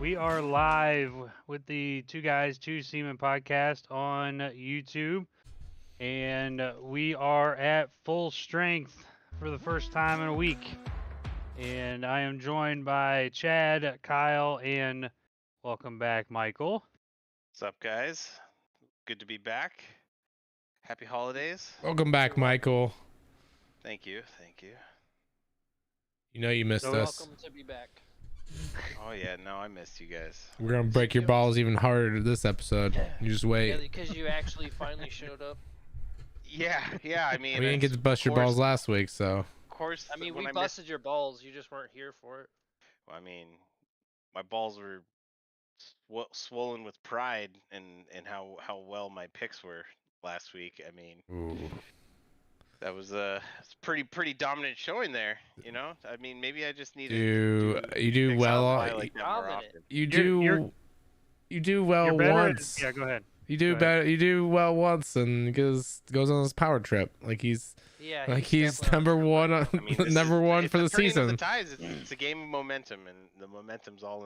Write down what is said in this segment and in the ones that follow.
We are live with the Two Guys, Two Seamen podcast on YouTube, and we are at full strength for the first time in a week. And I am joined by Chad, Kyle, and welcome back, Michael. What's up, guys? Good to be back. Happy holidays. Welcome back, Michael. Thank you. Thank you. You know you missed So- us. Welcome to be back. Oh, yeah. No, I missed you guys. We're gonna break your balls even harder this episode. You just Yeah, wait. because you actually finally showed up. Yeah. I mean, We didn't get to bust your balls last week, so. Of course. I mean, when we missed- busted your balls. You just weren't here for it. I mean, my balls were swollen with pride and how well my picks were last week. I mean, Ooh. that was it's pretty dominant showing there. You know, I mean, maybe I just need You to do picks well. out like that more Dominant. often. You You're- do well You're better. once. Yeah, go ahead. You do Go ahead. better. You do well once, and goes on his power trip. Like he's Yeah. he's definitely number on one. trip On, I mean, this number is- one it's for the turning of season. The tides. It's a game of momentum, and the momentum's all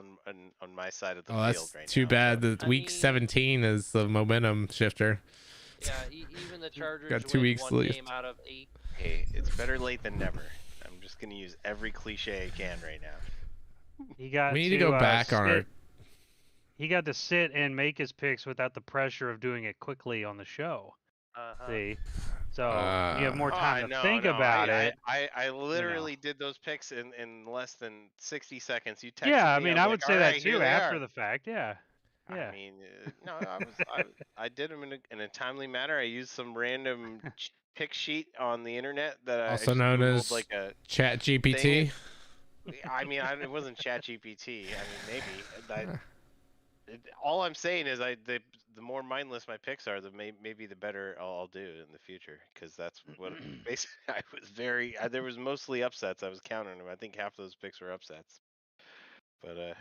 on my side of the Oh, field that's right too now. bad. so- That I week mean- 17 is the momentum shifter. Yeah, even the Chargers Got 2 win weeks one left. game out of 8. Hey, it's better late than never. I'm just gonna use every cliche I can right now. He got We need to go back on our. He got to sit and make his picks without the pressure of doing it quickly on the show. See, so you have more Oh, time to think about it. I literally did those picks in less than 60 seconds. You texted Yeah, I me, mean, was I like, would say "All that right, here too they after are." the fact. Yeah. Yeah. I mean, no, I did them in a timely manner. I used some random pick sheet on the internet that I Also just known Googled, as like a Chat GPT. I mean, it wasn't ChatGPT. I mean, maybe. All I'm saying is, the more mindless my picks are, maybe the better I'll do in the future. Because that's what basically I was there was mostly upsets. I was countering them. I think half those picks were upsets. But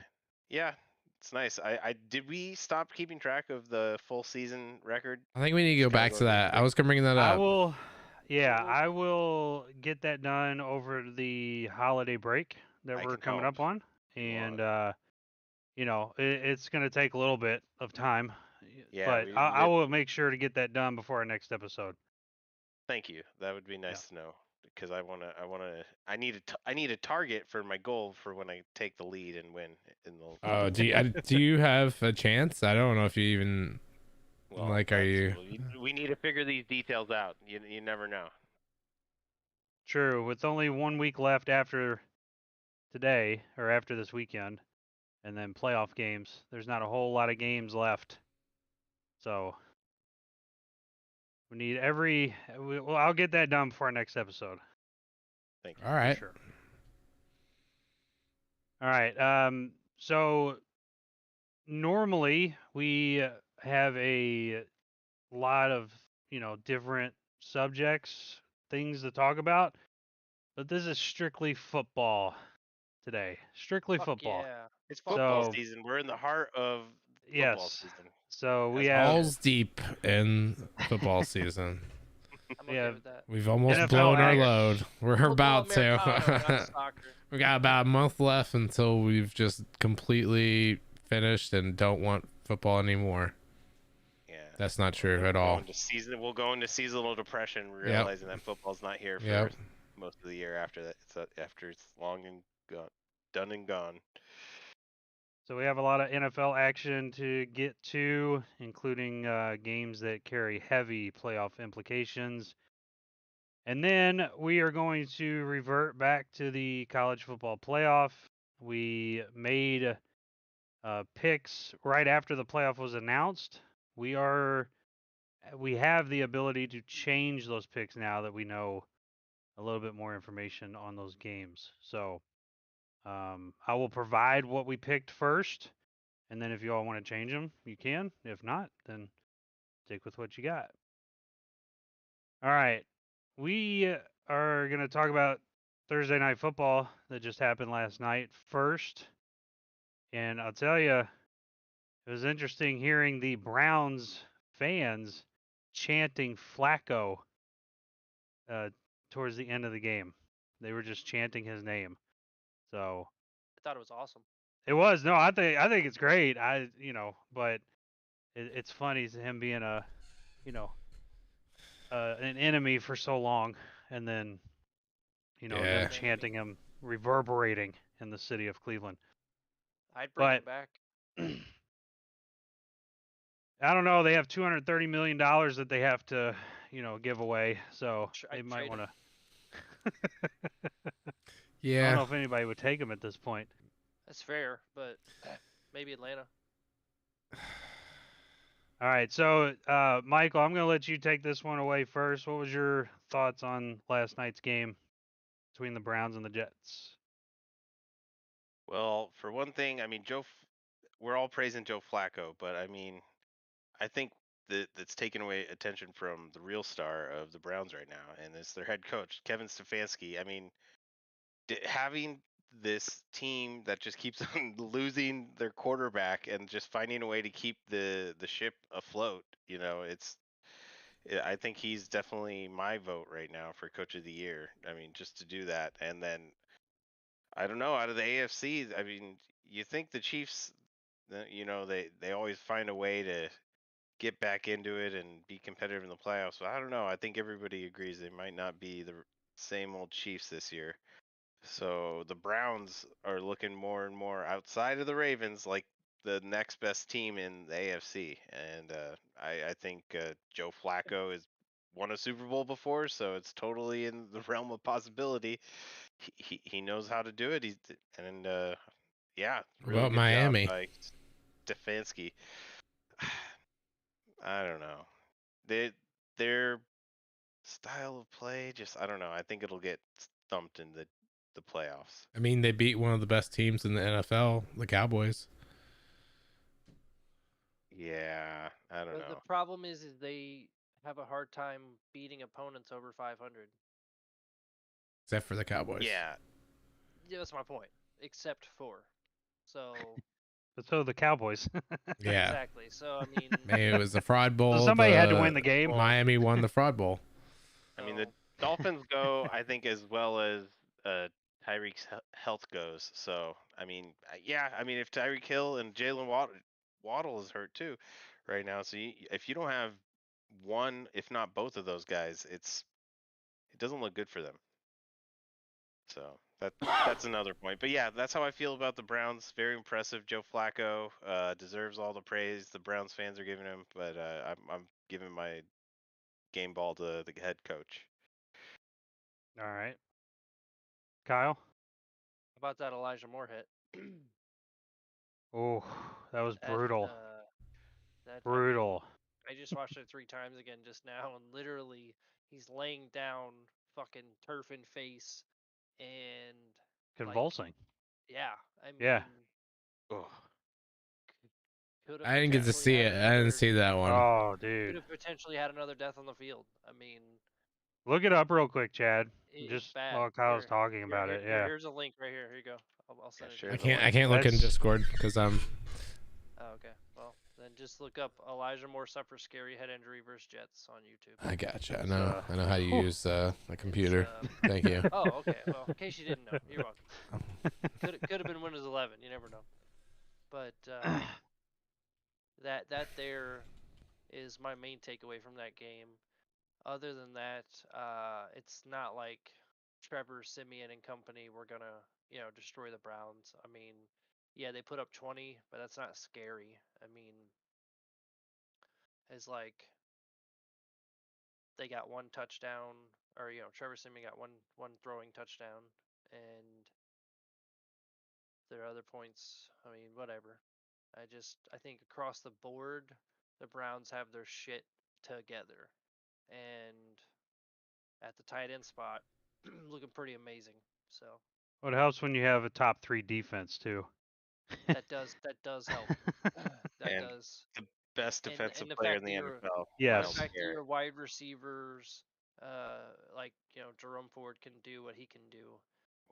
yeah, it's nice. I did we stop keeping track of the full season record? I think we need to go Just gotta back go to real that. I quick. was gonna bring that I up. will. Yeah, I will get that done over the holiday break that I we're can coming help up on, if you and want. it's going to take a little bit of time. Yeah, but I will make sure to get that done before our next episode. Thank you. That would be nice to know because I need a target for my goal for when I take the lead and win in the. Oh, do you have a chance? I don't know if you even. Like, are that's- you- We need to figure these details out. You never know. True, with only 1 week left after today or after this weekend, and then playoff games. There's not a whole lot of games left, so we need well, I'll get that done before our next episode. Thank you. All right. Sure. All right. So normally we have a lot of, different subjects, things to talk about, but this is strictly football today. Strictly Fuck football. Yeah. It's football So- season. We're in the heart of football Yes. season. So we That's have Balls deep in football season. I'm okay Yeah. with that. We've almost NFL blown our action. load. We're Football about Americano, to. not soccer. We got about a month left until we've just completely finished and don't want football anymore. Yeah. That's not true at We'll all. go into we'll go into seasonal depression, realizing that football's not here for Yep. most of the year after that. After it's long and gone, done and gone. So we have a lot of NFL action to get to, including games that carry heavy playoff implications. And then we are going to revert back to the college football playoff. We made picks right after the playoff was announced. We have the ability to change those picks now that we know a little bit more information on those games. So I will provide what we picked first. And then if you all want to change them, you can. If not, then stick with what you got. All right. We are going to talk about Thursday night football that just happened last night first. And I'll tell you, it was interesting hearing the Browns fans chanting Flacco towards the end of the game. They were just chanting his name. So I thought it was awesome. It was no. I think it's great. But it's funny him being an enemy for so long, and then Yeah. them Worst enemy. chanting him, reverberating in the city of Cleveland. I'd bring But him back. I don't know. They have $230 million that they have to, give away. So they I'd might trade want him. to. I don't Yeah. know if anybody would take him at this point. That's fair, but maybe Atlanta. All right. So, Michael, I'm going to let you take this one away first. What was your thoughts on last night's game between the Browns and the Jets? Well, for one thing, I mean, we're all praising Joe Flacco, but I mean, I think that's taken away attention from the real star of the Browns right now, and it's their head coach, Kevin Stefanski. I mean, having this team that just keeps on losing their quarterback and just finding a way to keep the ship afloat, I think he's definitely my vote right now for coach of the year. I mean, just to do that, and then I don't know, out of the AFC, I mean, you think the Chiefs, they always find a way to get back into it and be competitive in the playoffs. But I don't know. I think everybody agrees they might not be the same old Chiefs this year. So the Browns are looking more and more outside of the Ravens like the next best team in the AFC. And I think Joe Flacco has won a Super Bowl before, so it's totally in the realm of possibility. He knows how to do it. Yeah, What really about good job Miami? by Stefanski. I don't know. Their style of play, just I don't know. I think it'll get thumped in the playoffs. I mean, they beat one of the best teams in the NFL, the Cowboys. Yeah, I don't The know. problem is they have a hard time beating opponents over 500. Except for the Cowboys. Yeah, Yeah, that's my point. Except for. So So the Cowboys. Yeah. exactly. So I mean, Maybe it was the Fraud So Bowl. somebody had to win The the game. well, Miami won the Fraud Bowl. I mean the so Dolphins go, I think, as well as Tyreek's health goes. So I mean, yeah, I mean if Tyreek Hill and Waddle is hurt too, right now. So if you don't have one, if not both of those guys, it doesn't look good for them. So that's another point. But yeah, that's how I feel about the Browns. Very impressive. Joe Flacco deserves all the praise the Browns fans are giving him, but I'm giving my game ball to the head coach. All right. Kyle? about that Elijah Moore hit. Oh, that was that brutal. that I mean, Brutal. I just watched it 3 times again just now, and literally he's laying down, fucking turf in face, and like, Convulsing. yeah, I Yeah. mean, Oh, could have I didn't get to potentially see had it. I didn't another, see that one. Oh, could dude. have potentially had another death on the field. I mean, Look it up real quick, Chad. it's Just bad. while Kyle's talking about it. Yeah. Here's a link right here. Here you go. I'll yeah, send it to share I you. the can't. I link. can't look in That's Discord because I'm. Oh, okay. Well, then just look up Elijah Moore suffers scary head injury versus Jets on YouTube. I gotcha. I It's, know. I know how to whew. use a It's computer. Thank you. oh, okay. Well, in case you didn't know, you're welcome. Could have been Windows 11. You never know. But that there is my main takeaway from that game. Other than that, it's not like Trevor Simeon and company were gonna, destroy the Browns. I mean, yeah, they put up 20, but that's not scary. I mean, it's like they got one touchdown, or Trevor Simeon got one throwing touchdown, and their other points. I mean, whatever. I think across the board, the Browns have their shit together, and at the tight end spot, looking pretty amazing. So Well, it helps when you have a top 3 defense too. that does help. That And does, the best and defensive the player in fact the that your NFL. and the Yes. Miles fact that Garrett. your wide receivers, like Jerome Ford can do what he can do.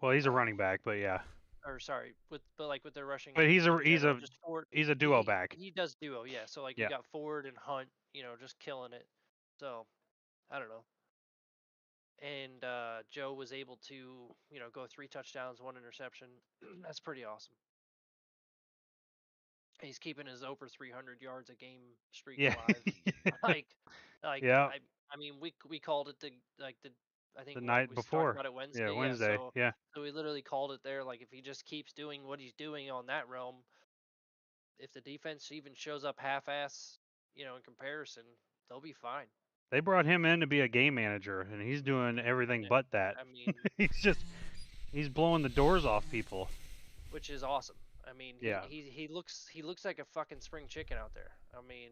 Well, he's a Uh, running back, but yeah. or sorry, but like with their rushing But he's a in he's general, a just Ford. he's a duo He back. he does duo, yeah. So like you Yeah. got Ford and Hunt, just killing it. So I don't know. And Joe was able to, go 3 touchdowns, 1 interception. That's pretty awesome. He's keeping his over 300 yards a game streak Yeah. alive. like, Yeah. I mean, we called it the I The think night we talked before. about it Yeah, Wednesday. Yeah, Wednesday. Yeah. so we literally called it there. Like, if he just keeps doing what he's doing on that realm, if the defense even shows up half-ass, in comparison, they'll be fine. They brought him in to be a game manager, and he's doing everything Yeah, but that. I mean, He's blowing the doors off people. which is awesome. I mean, Yeah. he looks like a fucking spring chicken out there. I mean,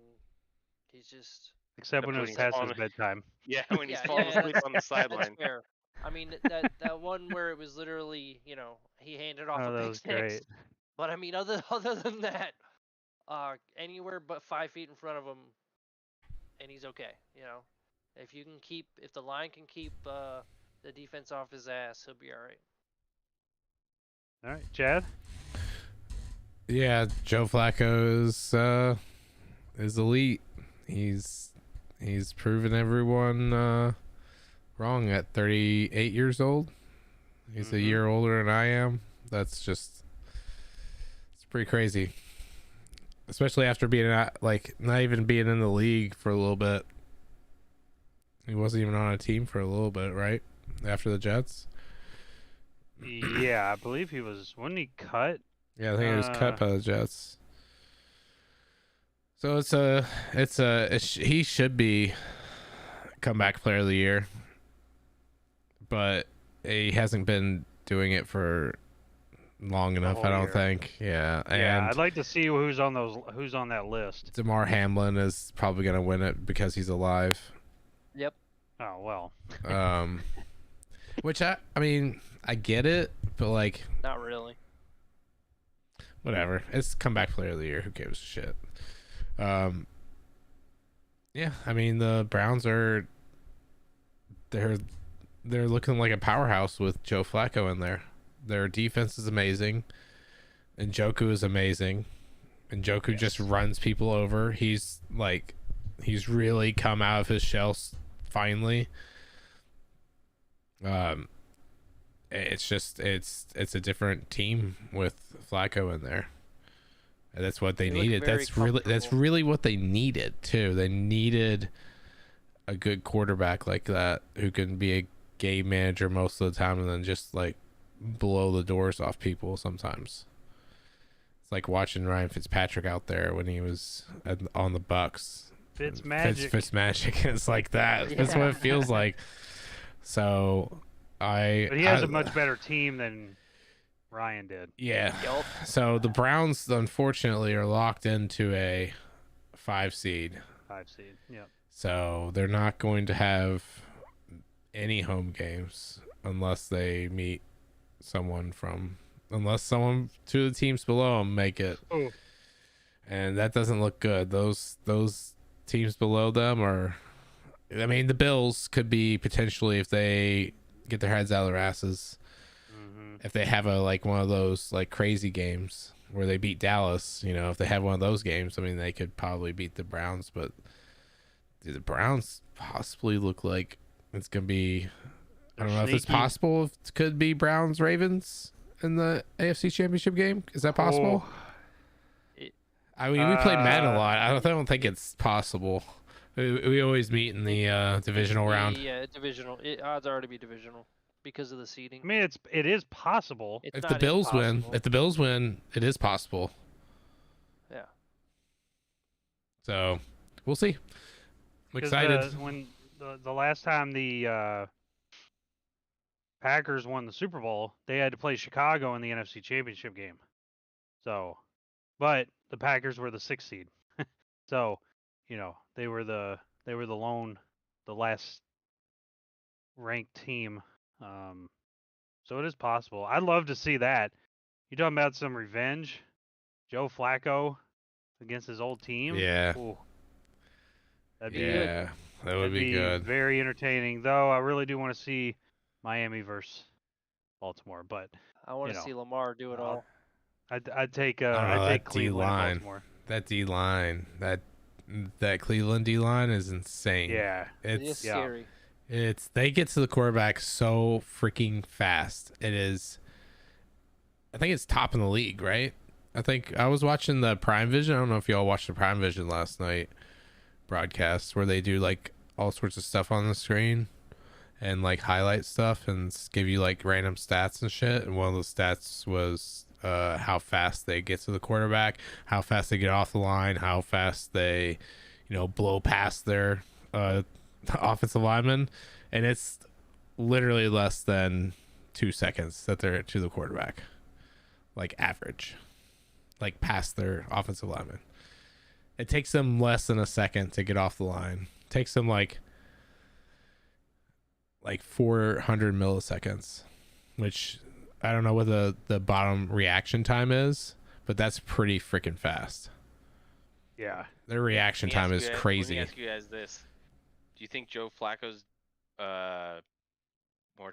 he's just Except when Except it when was he's past his falling, bedtime. yeah, when he's yeah, falling yeah, asleep on the that's sideline. fair. I mean, that one where it was literally, he handed off Oh, a that pick was six. great. But I mean, other than that, anywhere but 5 feet in front of him, and he's okay. If the line can keep the defense off his ass, he'll be all right. All right, Chad. Yeah, Joe Flacco is elite. He's proven everyone wrong at 38 years old. He's a year older than I am. It's pretty crazy. Especially after being not even being in the league for a little bit. He wasn't even on a team for a little bit, right? After the Jets. Yeah, I believe he was. Wasn't he cut? Yeah, I think he was cut by the Jets. So he should be comeback player of the year, but he hasn't been doing it for long enough. I don't think. Yeah, Yeah, I'd like to see who's on that list. Damar Hamlin is probably gonna win it because he's alive. Yep. Oh well. Which I mean I get it, but like Not really. whatever. It's comeback player of the year. Who gives a shit? Yeah, I mean the Browns are they're looking like a powerhouse with Joe Flacco in there. Their defense is amazing, and Njoku is amazing, and Njoku just runs people over. He's really come out of his shell finally. It's just it's a different team with Flacco in there. And that's what they needed. That's really what they needed too. They needed a good quarterback like that who can be a game manager most of the time and then just like blow the doors off people sometimes. It's like watching Ryan Fitzpatrick out there when he was on the Bucks. Fitzmagic. It's like that. Yeah. That's what it feels like. So But he has a much better team than Ryan did. Yeah. Yep. So the Browns, unfortunately, are locked into a 5 seed. 5 seed. Yep. So they're not going to have any home games unless they meet unless someone to the teams below them make it. Oh. And that doesn't look good. Those teams below them are, I mean, the Bills could be potentially, if they get their heads out of their asses, if they have one of those like crazy games where they beat Dallas, if they have one of those games, I mean, they could probably beat the Browns, but the Browns possibly look like it's going to be, I don't know if it's possible. It could be Browns Ravens in the AFC Championship game. Is that possible? I mean, we play Madden a lot. I don't think it's possible. We always meet in the divisional round. Yeah, divisional. Odds are to be divisional because of the seeding. I mean, it is possible. If the Bills win, it is possible. Yeah. So we'll see. I'm excited. When the last time the Packers won the Super Bowl, they had to play Chicago in the NFC Championship game. So, but the Packers were the 6th seed. So, they were the last ranked team. So it is possible. I'd love to see that. You talking about some revenge? Joe Flacco against his old team? Yeah. Ooh. That'd be good. That would be good. Very entertaining, though. I really do want to see Miami versus Baltimore, but I want to see Lamar do it all. I'd take Cleveland Baltimore. That D line, that Cleveland D line is insane. Yeah, it's scary. They get to the quarterback so freaking fast. It is. I think it's top in the league, right? I think I was watching the Prime Vision. I don't know if y'all watched the Prime Vision last night broadcast where they do like all sorts of stuff on the screen and like highlight stuff and give you like random stats and shit. And one of the stats was how fast they get to the quarterback, how fast they get off the line, how fast they, blow past their offensive lineman, and it's literally less than 2 seconds that they're to the quarterback, like average, like past their offensive lineman. It takes them less than a second to get off the line. It takes them like 400 milliseconds, which I don't know what the bottom reaction time is, but that's pretty freaking fast. Yeah. Their reaction time is crazy. Let me ask you guys this: do you think Joe Flacco's more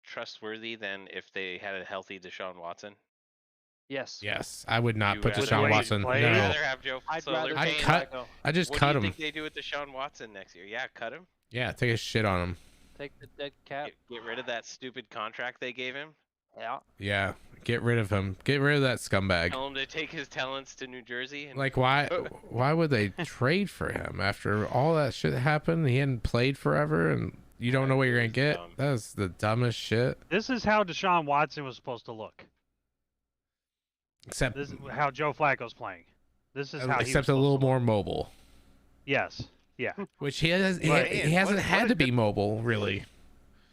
trustworthy than if they had a healthy Deshaun Watson? Yes. Yes, I would not You put would Deshaun rather Watson. play? I'd No, rather have Joe. I'd so rather they're I'd paying cut- Flacco. I just what cut do you him. think they do with Deshaun Watson next year? Yeah, cut him. Yeah, take a shit on him. Take the dead cat. Get rid of that stupid contract they gave him. Yeah. Yeah, get rid of him. Get rid of that scumbag. Tell him to take his talents to New Jersey. And Like, why would they trade for him after all that shit happened? He hadn't played forever, and you don't know what you're gonna get. dumb. That's the dumbest shit. This is how Deshaun Watson was supposed to look. Except, This is how Joe Flacco's playing. This is how he was except a little supposed to more look. mobile, Yes. Yeah. which he has. But- He hasn't What had a to be good- mobile, really.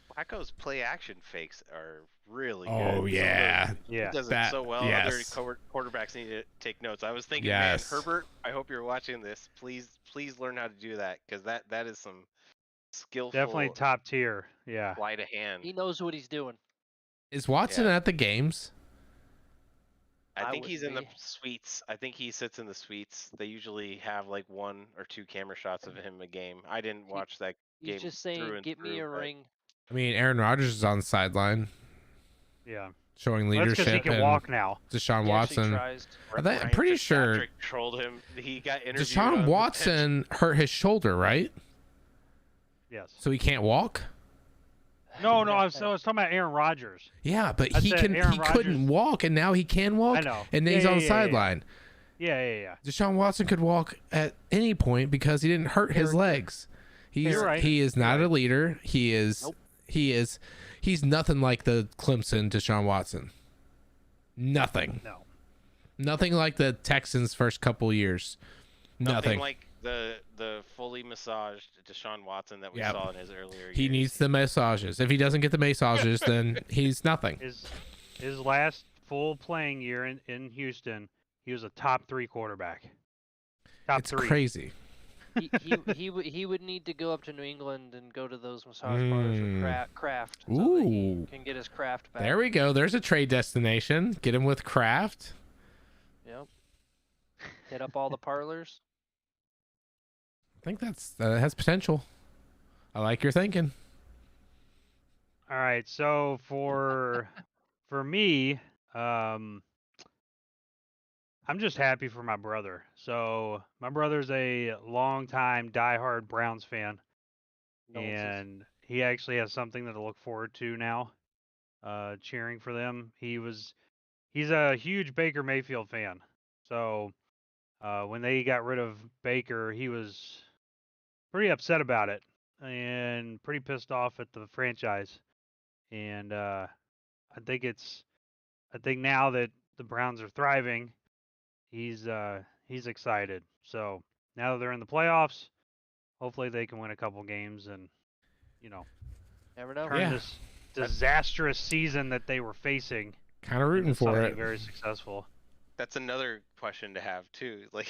Flacco's play action fakes are really good. Oh yeah, Yeah. He does it That- so well. yes. Other quarterbacks need to take notes. I was thinking, Yes. man, Herbert, I hope you're watching this. Please learn how to do that, because that is some skillful Definitely top tier. Yeah. sleight of hand. He knows what he's doing. is Watson Yeah. at the games? I I think he's in the wouldn't be. suites. I think he sits in the suites. They usually have like 1 or 2 camera shots of him a game. I didn't watch that game. He's just through saying, and "Get me through, a but- ring." I mean, Aaron Rodgers is on the sideline Yeah. showing Well, that's because leadership, he can and walk now. Deshaun He actually Watson. tries. I'm Ryan pretty sure Fitzpatrick trolled him. He got interviewed. on Deshaun the bench. Watson hurt his shoulder, right? Yes. So he can't walk. No, I was talking about Aaron Rodgers. Yeah, but I he said couldn't. Aaron He couldn't Rodgers- walk, and now he can walk. I know. And then he's Yeah, on the yeah, yeah, sideline. Yeah. Deshaun Watson could walk at any point because he didn't hurt his legs. You're right. He is not You're a leader. He is. Nope. He's nothing like the Clemson Deshaun Watson. Nothing. No. Nothing like the Texans' first couple years. Nothing. like the fully massaged Deshaun Watson that we Yep. saw in his earlier He years. needs the massages. If he doesn't get the massages, then he's nothing. His last full playing year in Houston, he was a top 3 quarterback. Top It's 3. crazy. He would need to go up to New England and go to those massage parlors with Kraft. So that he Ooh. can get his Kraft back. There we go. There's a trade destination. Get him with Kraft. Yep. Hit up all the parlors. I think that has potential. I like your thinking. All right. So for me, I'm just happy for my brother. So my brother's a longtime diehard Browns fan, Condolences. and he actually has something to look forward to now. Cheering for them. He's a huge Baker Mayfield fan. So when they got rid of Baker, he was pretty upset about it and pretty pissed off at the franchise. And I think now that the Browns are thriving, he's excited. So now that they're in the playoffs, hopefully they can win a couple games and Never know. turn Yeah. this disastrous season that they were facing Kind of rooting into for something it. very successful. That's another question to have too. Like,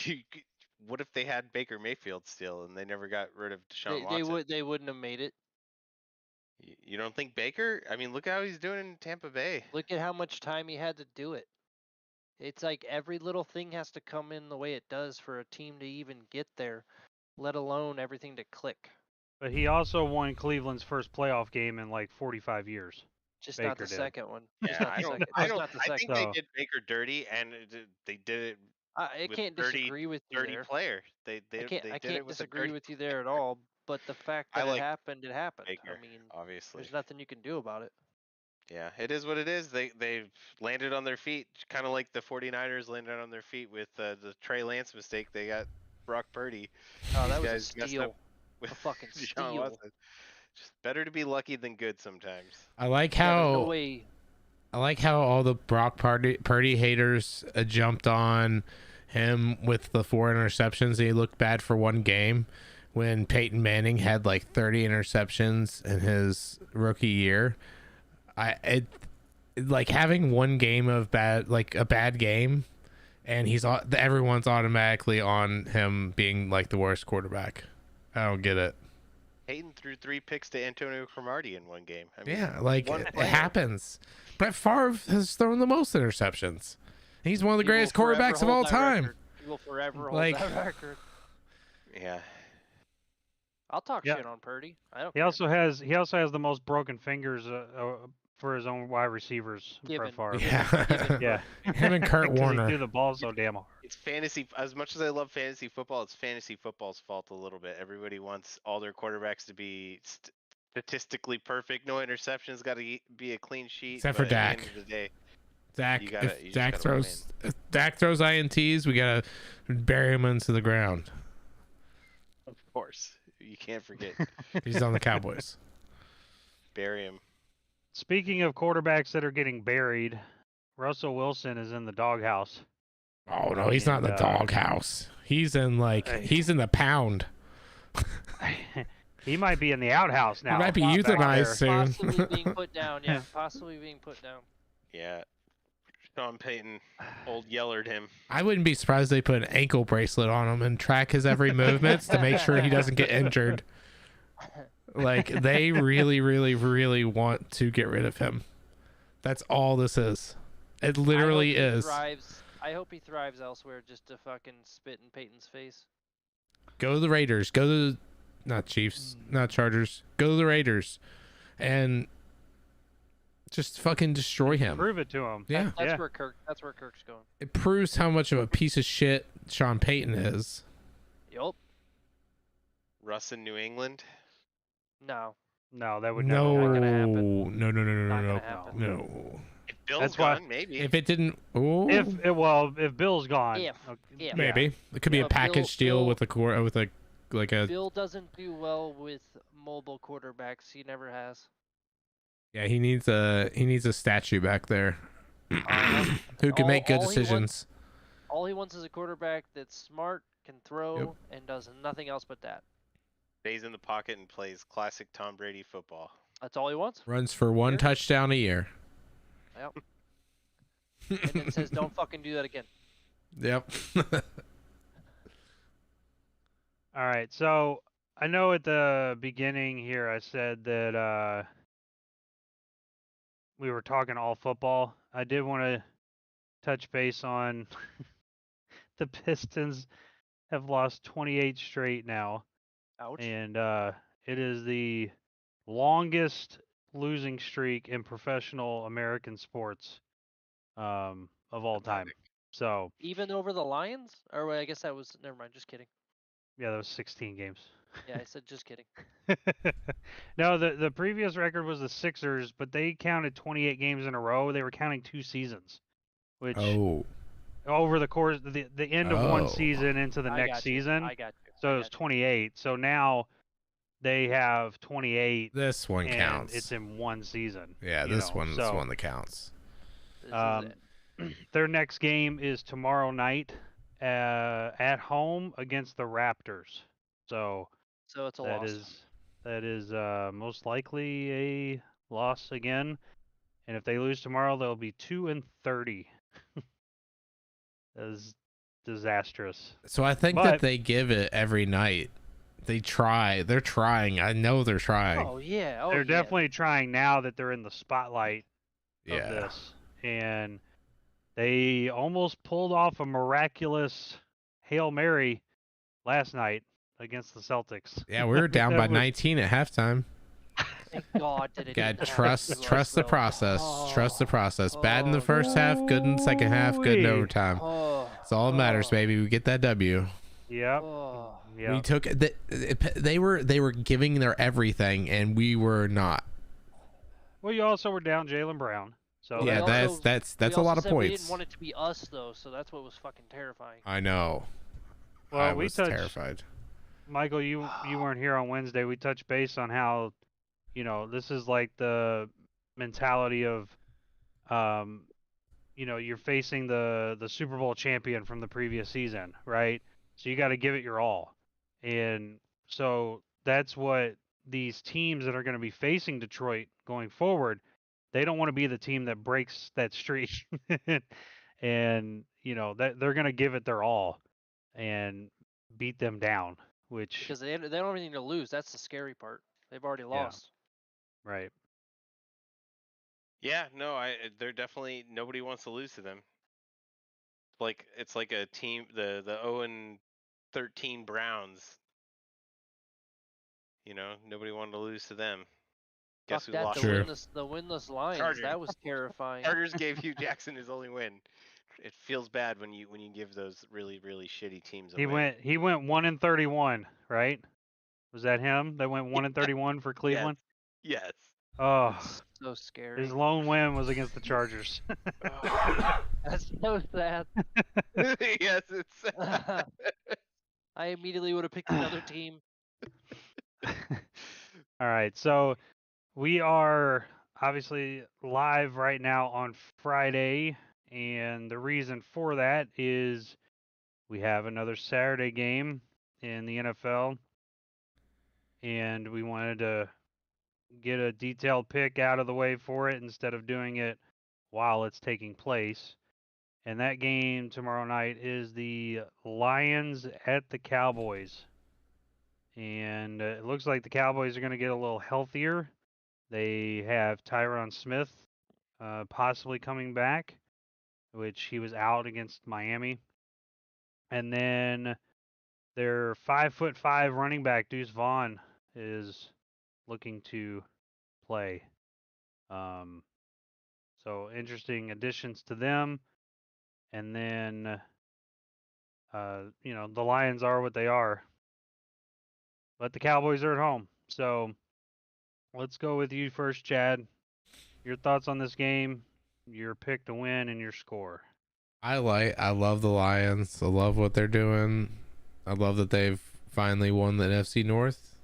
what if they had Baker Mayfield still and they never got rid of Deshaun Watson? They wouldn't have made it. You don't think Baker? I mean, look how he's doing in Tampa Bay. Look at how much time he had to do it. It's like every little thing has to come in the way it does for a team to even get there, let alone everything to click. But he also won Cleveland's first playoff game in like 45 years. Just not Baker the did. second one. Just Yeah, not I the don't. second. I Just don't. not the I second. think they So- did Baker dirty, and they did it I with can't dirty- disagree with you dirty there. player. They I did can't it with a disagree dirty with you there at all. But the fact I that like it happened. Baker, I mean, obviously. there's nothing you can do about it. Yeah, it is what it is. They've landed on their feet, kind of like the 49ers landed on their feet with the Trey Lance mistake. They got Brock Purdy. Oh, These that was a guys messed up steal. with A fucking Deshaun steal. Watson. Just better to be lucky than good sometimes. I like Yeah, there's no how way. all the Purdy haters jumped on him with the 4 interceptions. He looked bad for one game when Peyton Manning had like 30 interceptions in his rookie year. Like having one game of a bad game, and everyone's automatically on him being like the worst quarterback. I don't get it. Peyton threw 3 picks to Antonio Cromartie in one game. I mean, Yeah, like one it player. happens. Brett Favre has thrown the most interceptions. He's one of the He will greatest forever quarterbacks of hold all that time. record. He will forever hold Like- that record. Yeah. I'll talk Yeah. shit on Purdy. I don't He care. also has the most broken fingers for his own wide receivers. Brett Given. Favre. Yeah, Yeah. him and Kurt 'Cause he Warner. threw the ball so damn hard. It's fantasy. As much as I love fantasy football, it's fantasy football's fault a little bit. Everybody wants all their quarterbacks to be statistically perfect. No interceptions. Got to be a clean sheet. Except for but at Dak. the end of the day, Dak, You gotta- if you just Dak gotta throws INTs, we gotta bury him into the ground. of course, you can't forget. He's on the Cowboys. Bury him. Speaking of quarterbacks that are getting buried, Russell Wilson is in the doghouse. Oh no, he's not in the And, doghouse. He's in he's in the pound. He might be in the outhouse now. He might be back euthanized there. soon. Possibly being put down. Yeah, possibly being put down. Yeah. Sean Payton, old yellered him. I wouldn't be surprised they put an ankle bracelet on him and track his every movements to make sure he doesn't get injured. Like they really, really, really want to get rid of him. That's all this is. It literally is. I hope he thrives elsewhere just to fucking spit in Peyton's face. Go to the Raiders. Go to not Chiefs, not Chargers. Go to the Raiders, and just fucking destroy him. Prove it to him. Yeah, That's Yeah. where Kirk's going. it proves how much of a piece of shit Sean Payton is. Yup. Russ in New England. No. No, that would No, never Not work. gonna happen. no, no, no, no, Not no, gonna no, happen. no. If Bill's That's why- gone, maybe. If it didn't, oh, If Bill's gone, If. yeah. maybe it could be a But Bill- package deal Bill- with a core with a like a Bill doesn't do well with mobile quarterbacks. He never has. yeah. He needs a statue back there who can make good all he decisions. All he wants is a quarterback that's smart, can throw, and does nothing else but that. Stays in the pocket and plays classic Tom Brady football. That's all he wants. Runs for one Sure. touchdown a year. Yep. And then says, "Don't fucking do that again." Yep. All right. So I know at the beginning here I said that we were talking all football. I did want to touch base on the Pistons have lost 28 straight now, Ouch. and it is the longest losing streak in professional American sports of all time. So Even over the Lions? Or wait, I guess that was. Never mind. Just kidding. yeah, that was 16 games. Yeah, I said just kidding. No, the previous record was the Sixers, but they counted 28 games in a row. They were counting 2 seasons, which Oh. over the course the end of one Oh. season into the I next got you. season. I got you. So I it was got you. 28. So now they have 28, This one and counts. it's in one season. Yeah, you this know, one's so, the one that counts. This is Um, it. their next game is tomorrow night at home against the Raptors. So So it's a that loss. is most likely a loss again. And if they lose tomorrow, they'll be 2-30. That is disastrous. So I think that But- they give it every night. They try. They're trying. I know they're trying. Oh yeah. Oh They're yeah. definitely trying now that they're in the spotlight of yeah. this. And they almost pulled off a miraculous Hail Mary last night against the Celtics. Yeah, we were down That by was- 19 at halftime. Thank God that it God, didn't happen to us, trust the though. process. Trust the process. Bad in the Oh, first half, good in the second half, good in Ooh-wee. overtime. Oh. That's all that matters, oh, baby. We get that W. Yep. Oh. We Yep. took they were giving their everything, and we were not. Well, you also were down Jalen Brown, so But we Yeah, that hurt. also that's a also lot of said we didn't points. want it to be us though, so that's what was fucking terrifying. I know. I Well, we was touched terrified. Michael. You weren't here on Wednesday. We touched base on how this is like the mentality of um, you're facing the Super Bowl champion from the previous season, right? So you got to give it your all. And so that's what these teams that are going to be facing Detroit going forward, they don't want to be the team that breaks that streak. And that they're going to give it their all and beat them down, which Because they don't have anything to lose. That's the scary part. They've already yeah, lost. right. Yeah, no, they're definitely nobody wants to lose to them. It's like a team, the 0-13 Browns. Nobody wanted to lose to them. Fuck Guess who that, lost the to True. them? winless Lions. Chargers. That was terrifying. Chargers gave Hugh Jackson his only win. It feels bad when you give those really really shitty teams a He win. went 1-31, right? Was that him that went 1-31 for Yes, Cleveland? yes. Oh, It's so scary. his lone win was against the Chargers. That's so sad. Yes, it's. I immediately would have picked another team. All right, so we are obviously live right now on Friday, and the reason for that is we have another Saturday game in the NFL, and we wanted to get a detailed pick out of the way for it instead of doing it while it's taking place. And that game tomorrow night is the Lions at the Cowboys. And it looks like the Cowboys are going to get a little healthier. They have Tyron Smith possibly coming back, which he was out against Miami. And then their 5'5" running back Deuce Vaughn is looking to play. Um, so interesting additions to them. And then the Lions are what they are, but the Cowboys are at home. So let's go with you first, Chad. Your thoughts on this game, your pick to win, and your score. I love the Lions. I love what they're doing. I love that they've finally won the NFC North.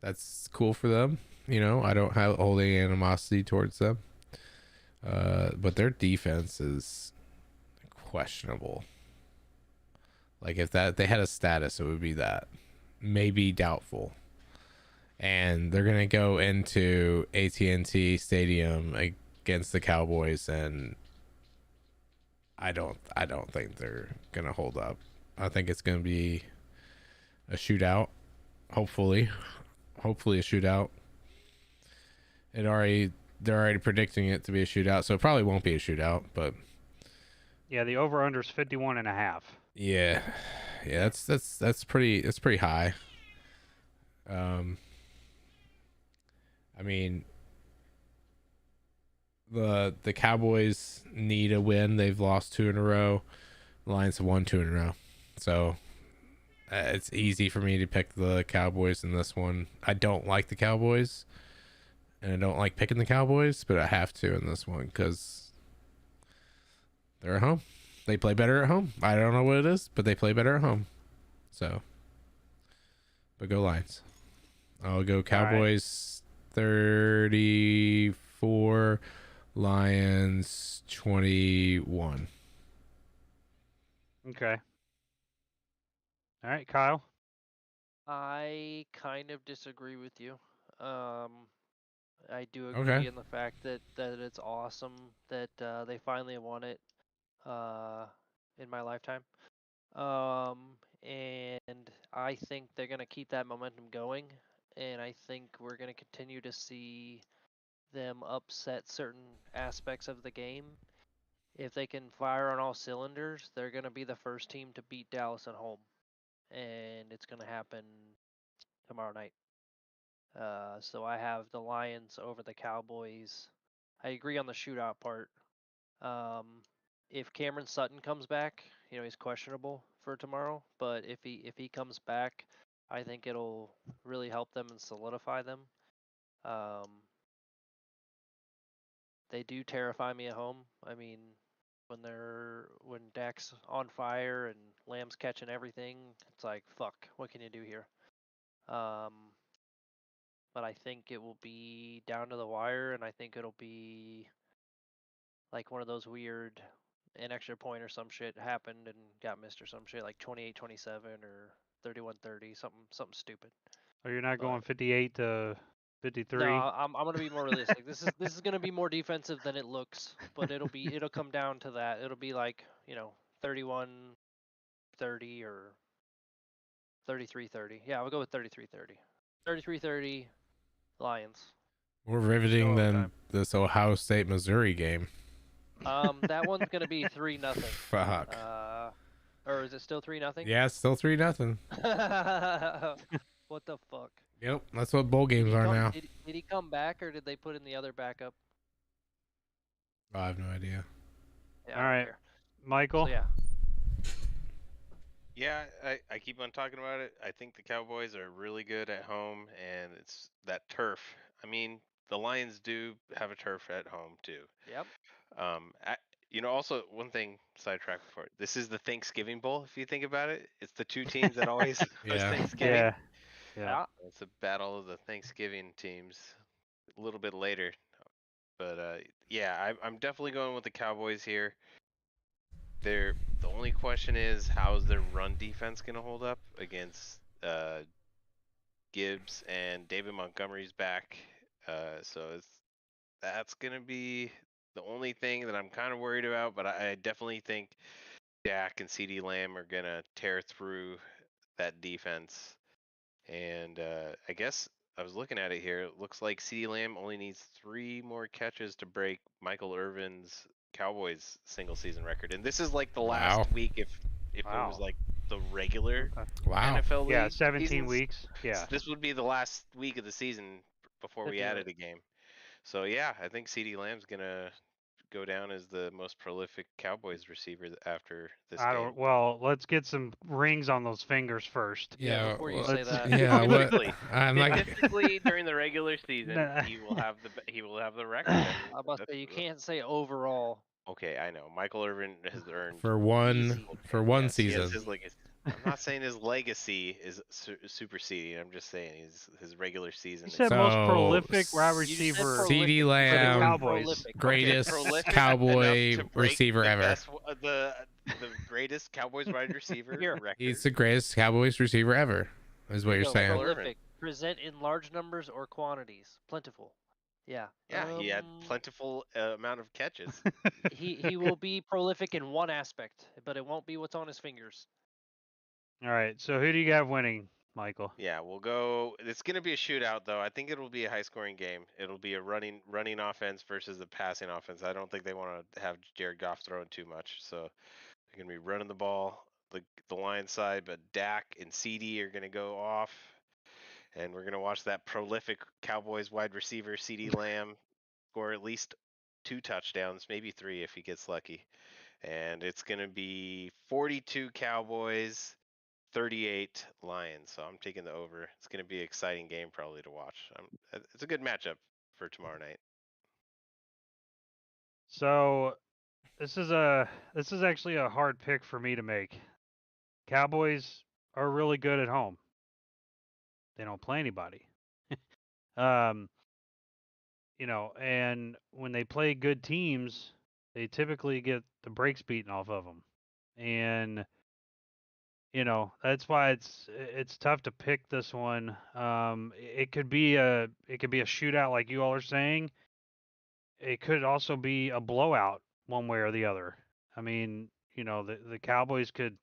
That's cool for them. I don't have holding animosity towards them. But their defense is questionable. Like if they had a status, it would be that. Maybe doubtful. And they're gonna go into AT&T Stadium against the Cowboys, and I don't think they're gonna hold up. I think it's gonna be a shootout. Hopefully a shootout. They're already predicting it to be a shootout, so it probably won't be a shootout. But Yeah, the over under is 51.5. yeah, that's pretty high. Um, I mean, the Cowboys need a win. They've lost 2 in a row. The Lions have won 2 in a row. So it's easy for me to pick the Cowboys in this one. I don't like the Cowboys, and I don't like picking the Cowboys, but I have to in this one because they're at home. They play better at home. I don't know what it is, but they play better at home. So, but go Lions. I'll go Cowboys 34, Lions 21. Okay. All right, Kyle. I kind of disagree with you. I do Okay. agree in the fact that it's awesome that they finally won it in my lifetime. And I think they're gonna keep that momentum going, and I think we're gonna continue to see them upset certain aspects of the game. If they can fire on all cylinders, they're gonna be the first team to beat Dallas at home, and it's gonna happen tomorrow night. So I have the Lions over the Cowboys. I agree on the shootout part. Um, if Cameron Sutton comes back, he's questionable for tomorrow. But if he comes back, I think it'll really help them and solidify them. Um, they do terrify me at home. I mean, when Dak's on fire and Lamb's catching everything, it's like fuck. What can you do here? Um, but I think it will be down to the wire, and I think it'll be like one of those weird an extra point or some shit happened and got missed or some shit like 28-27 or 31-30, something stupid. Or you're not But going 58 to no, 53? I'm gonna be more realistic. This is gonna be more defensive than it looks, but it'll come down to that. It'll be like 31-30 or 33-30. Yeah, I'll go with 33-30. 33-30 Lions. More riveting No than overtime. this Ohio State Missouri game. That one's gonna be 3-0. Fuck. Or is it still 3-0? Yeah, it's still 3-0. What the fuck? Yep, that's what bowl games are now. Did he come back or did they put in the other backup? Oh, I have no idea. Yeah, All I don't right. care. Michael? So yeah, Yeah, I keep on talking about it. I think the Cowboys are really good at home, and it's that turf. I mean, the Lions do have a turf at home too. yep. Also one thing, sidetrack before. This is the Thanksgiving Bowl. If you think about it, it's the two teams that always host Yeah. Thanksgiving. Yeah. Yeah. It's a battle of the Thanksgiving teams a little bit later. But yeah, I'm definitely going with the Cowboys here. The only question is how's their run defense going to hold up against Gibbs, and David Montgomery's back. So that's going to be the only thing that I'm kind of worried about. But I definitely think Dak and CeeDee Lamb are going to tear through that defense. And I guess I was looking at it here. It looks like CeeDee Lamb only needs 3 more catches to break Michael Irvin's Cowboys single season record. And this is like the last Wow. week if it was Wow. like the regular Okay. Wow. NFL league. Yeah, 17 seasons. weeks. Yeah. So this would be the last week of the season before To we do added it. a game. So yeah, I think CeeDee Lamb's gonna go down as the most prolific Cowboys receiver after this game. Well, let's get some rings on those fingers first. Yeah, before you well, say that. Yeah, what? Typically- I'm like, Statistically, during the regular season, Nah. he will have the record. I'm about to That's say you the- can't say overall. Okay, I know. Michael Irvin has earned for one Easy. one yes, he has season. his legacy. I'm not saying his legacy is superseding. I'm just saying his regular season. You is said most So, prolific wide You You just said receiver. CeeDee prolific, but Lamb, it's not Cowboys. prolific. greatest prolific Cowboy enough to break receiver the ever. the greatest Cowboys wide receiver Here. record. He's the greatest Cowboys receiver ever, is what Here you you're go, saying. Irvin. prolific. Present in large numbers or quantities. Plentiful. Yeah. Yeah, he had plentiful amount of catches. He will be prolific in one aspect, but it won't be what's on his fingers. All right. So who do you got winning, Michael? Yeah, we'll go. It's going to be a shootout, though. I think it'll be a high-scoring game. It'll be a running offense versus the passing offense. I don't think they want to have Jared Goff throwing too much, so they're going to be running the ball the Lions side. But Dak and CD are going to go off, and we're going to watch that prolific Cowboys wide receiver CD Lamb score at least 2 touchdowns, maybe 3 if he gets lucky. And it's going to be 42 Cowboys, 38 Lions. So I'm taking the over. It's going to be an exciting game probably to watch. It's a good matchup for tomorrow night. So this is actually a hard pick for me to make. Cowboys are really good at home. They don't play anybody. um, and when they play good teams, they typically get the brakes beaten off of them. And that's why it's tough to pick this one. It could be a shootout like you all are saying. It could also be a blowout one way or the other. I mean, the Cowboys could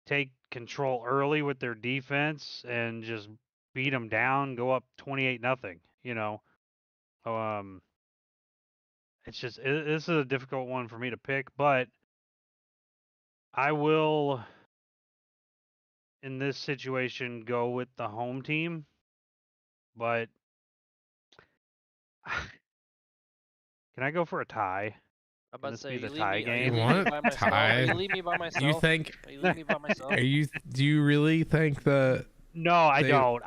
take control early with their defense and just beat them down, go up 28-0. Um, it's just this is a difficult one for me to pick, but I will in this situation go with the home team. But can I go for a tie? I'm about to this say, be you the leave tie me, game? You are you leaving want me by myself? tie? Are you leave me by myself? You think? Are you leave me by myself? Do you really think the? No, I They- don't.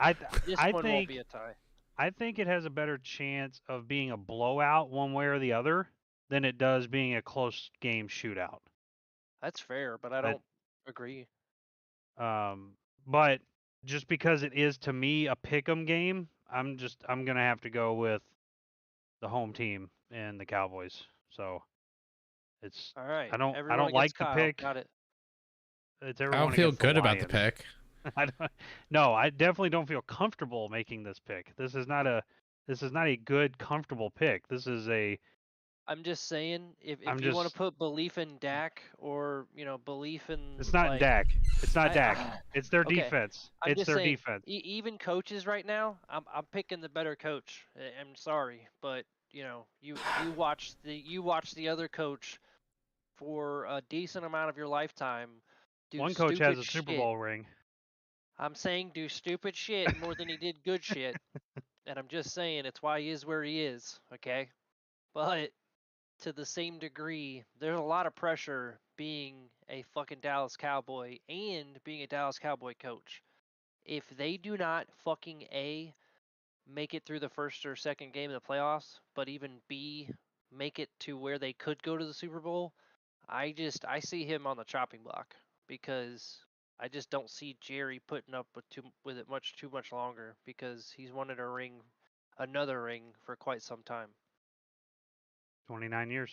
This I one think won't be a tie. I think it has a better chance of being a blowout one way or the other than it does being a close game shootout. That's fair, but I But don't agree. um, but just because it is to me a pick'em game, I'm gonna have to go with the home team and the Cowboys. So it's All right, I everyone don't against like the Kyle. pick. Got it. It's I don't everyone feel against the good about the Lions. pick. I don't, no, I definitely don't feel comfortable making this pick. This is not a good comfortable pick. This is a I'm just saying, I'm if you want to just put belief in Dak or belief in it's not like Dak. It's not Dak. I It's their okay, defense. I'm It's just their saying, defense. even coaches right now, I'm picking the better coach. I'm sorry, but you watch the other coach for a decent amount of your lifetime do One coach has stupid a Super shit. Bowl ring. I'm saying do stupid shit more than he did good shit, and I'm just saying it's why he is where he is. Okay, but to the same degree, there's a lot of pressure being a fucking Dallas Cowboy and being a Dallas Cowboy coach. If they do not fucking A, make it through the first or second game of the playoffs, but even B, make it to where they could go to the Super Bowl, I see him on the chopping block because I just don't see Jerry putting up with it much too much longer because he's wanted another ring for quite some time. 29 years.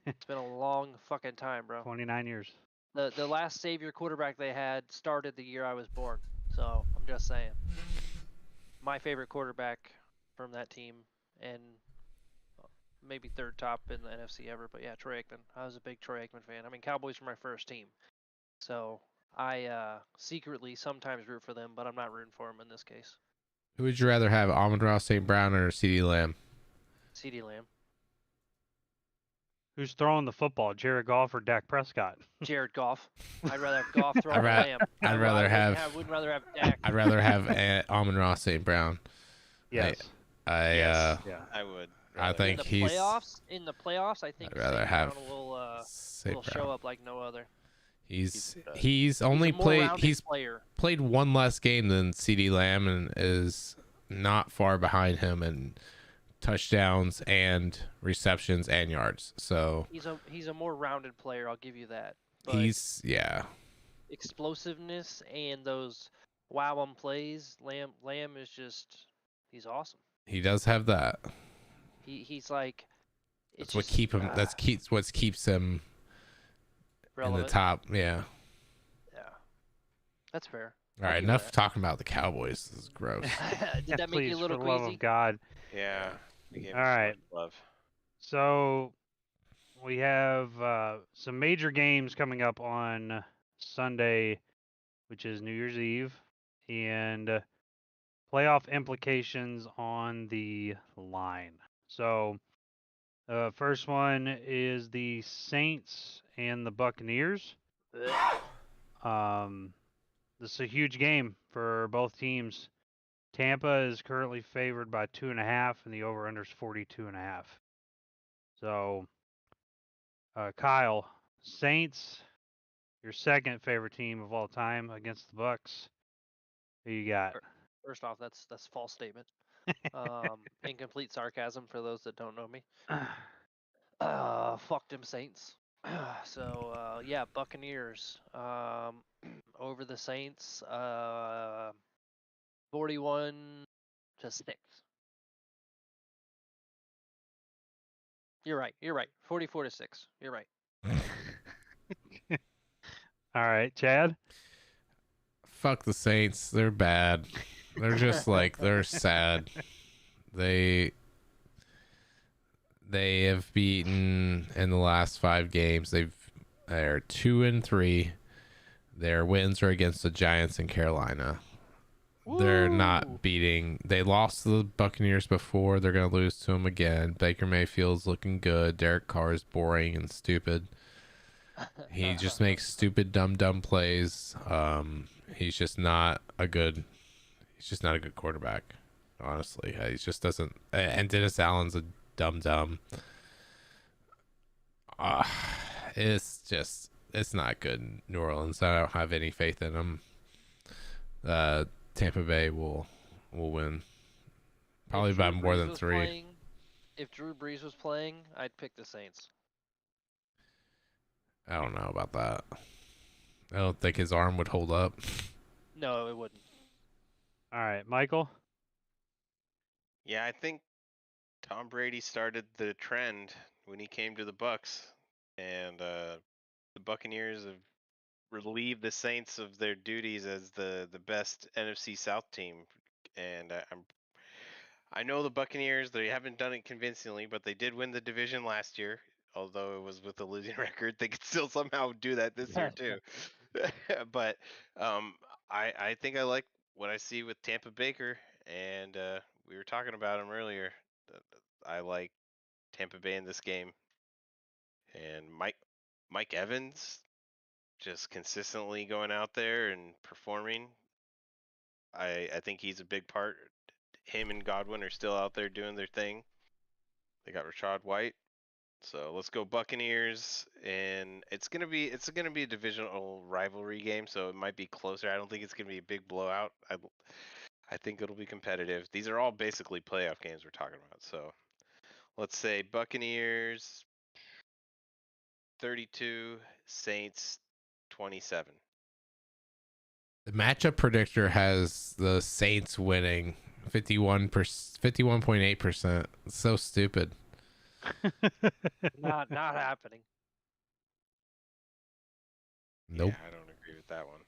It's been a long fucking time, bro. 29 years. The last savior quarterback they had started the year I was born. So I'm just saying. My favorite quarterback from that team, and maybe third top in the NFC ever. But yeah, Troy Aikman. I was a big Troy Aikman fan. I mean, Cowboys were my first team, so I secretly sometimes root for them, but I'm not rooting for them in this case. Who would you rather have, Amon-Ra St. Brown or CeeDee Lamb? CeeDee Lamb, Who's throwing the football, Jared Goff or Dak Prescott? Jared Goff. I'd rather have Goff throwing I'd to ra- Lamb. I'd rather I wouldn't rather have Dak. I'd rather have Amon-Ra St. Brown. Yes. I Yeah, I would. I rather think have- he's. In the playoffs, I think I'd rather St. have Brown will St. show Brown. up like no other. He's only He's a more played rounded he's player. played one less game than CeeDee Lamb and is not far behind him in touchdowns and receptions and yards. So He's a more rounded player. I'll give you that. But he's explosiveness and those wow plays. Lamb is just he's awesome. he does have that. He's like That's what keeps him relevant. in the top. Yeah. Yeah, that's fair. All right, enough talking about the Cowboys. This is gross. Did that make Please, you a little for the love queasy? of God. Yeah. they gave All us so right. much Love. So we have some major games coming up on Sunday, which is New Year's Eve, and playoff implications on the line. So first one is the Saints and the Buccaneers. This is a huge game for both teams. Tampa is currently favored by 2.5, and the over/under is 42.5. So, Kyle, Saints, your second favorite team of all time against the Bucks. Who you got? First off, that's false statement. Incomplete sarcasm for those that don't know me. Fuck them Saints. So yeah, Buccaneers over the Saints. 41-6. You're right. 44-6. You're right. All right, Chad. Fuck the Saints. They're bad. They're just like they're sad. They have beaten in the last 5 games. They're 2-3. Their wins are against the Giants and Carolina. They're not beating. They lost to the Buccaneers before. They're gonna lose to them again. Baker Mayfield's looking good. Derek Carr is boring and stupid. He just makes stupid, dumb plays. He's just not a good. He's just not a good quarterback. Honestly, he just doesn't. And Dennis Allen's a dumb. It's not good in New Orleans. I don't have any faith in them. Tampa Bay will win Probably by Drew more Brees than was 3. playing, if Drew Brees was playing, I'd pick the Saints. I don't know about that. I don't think his arm would hold up. No, it wouldn't. All right, Michael. Yeah, I think Tom Brady started the trend when he came to the Bucks, and the Buccaneers have relieved the Saints of their duties as the best NFC South team. And I know the Buccaneers, they haven't done it convincingly, but they did win the division last year. Although it was with a losing record, they could still somehow do that this year too. But um, I think I like what I see with Tampa Baker, and we were talking about him earlier. I like Tampa Bay in this game, and Mike Evans just consistently going out there and performing. I think he's a big part. Him and Godwin are still out there doing their thing. They got Rashad White. So let's go Buccaneers, and it's gonna be a divisional rivalry game, so it might be closer. I don't think it's gonna be a big blowout. I think it'll be competitive. These are all basically playoff games we're talking about. So let's say Buccaneers 32, Saints 27. The matchup predictor has the Saints winning 51.8%. So stupid. Not happening. Nope. Yeah, I don't agree with that one.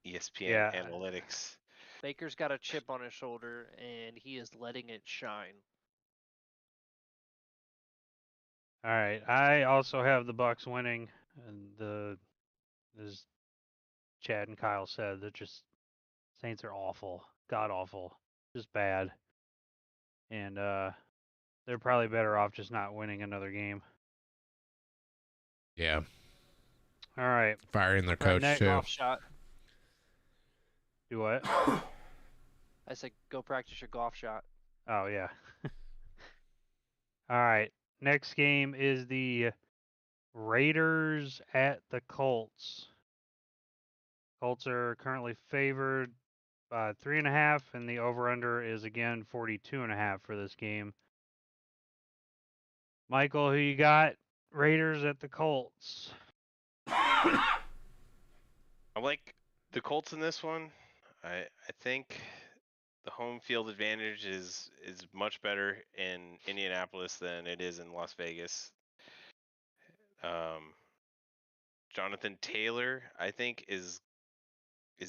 ESPN Yeah. analytics. Baker's got a chip on his shoulder, and he is letting it shine. All right. I also have the Bucks winning, and as Chad and Kyle said, they're just Saints are awful, god awful, just bad, and they're probably better off just not winning another game. Yeah. All right. Firing their Right, coach next too. golf shot. Do what? I said, go practice your golf shot. Oh yeah. All right. Next game is the Raiders at the Colts. Colts are currently favored by 3.5, and the over/under is again 42.5 for this game. Michael, who you got? Raiders at the Colts. I like the Colts in this one. I think the home field advantage is much better in Indianapolis than it is in Las Vegas. Um, Jonathan Taylor, I think, is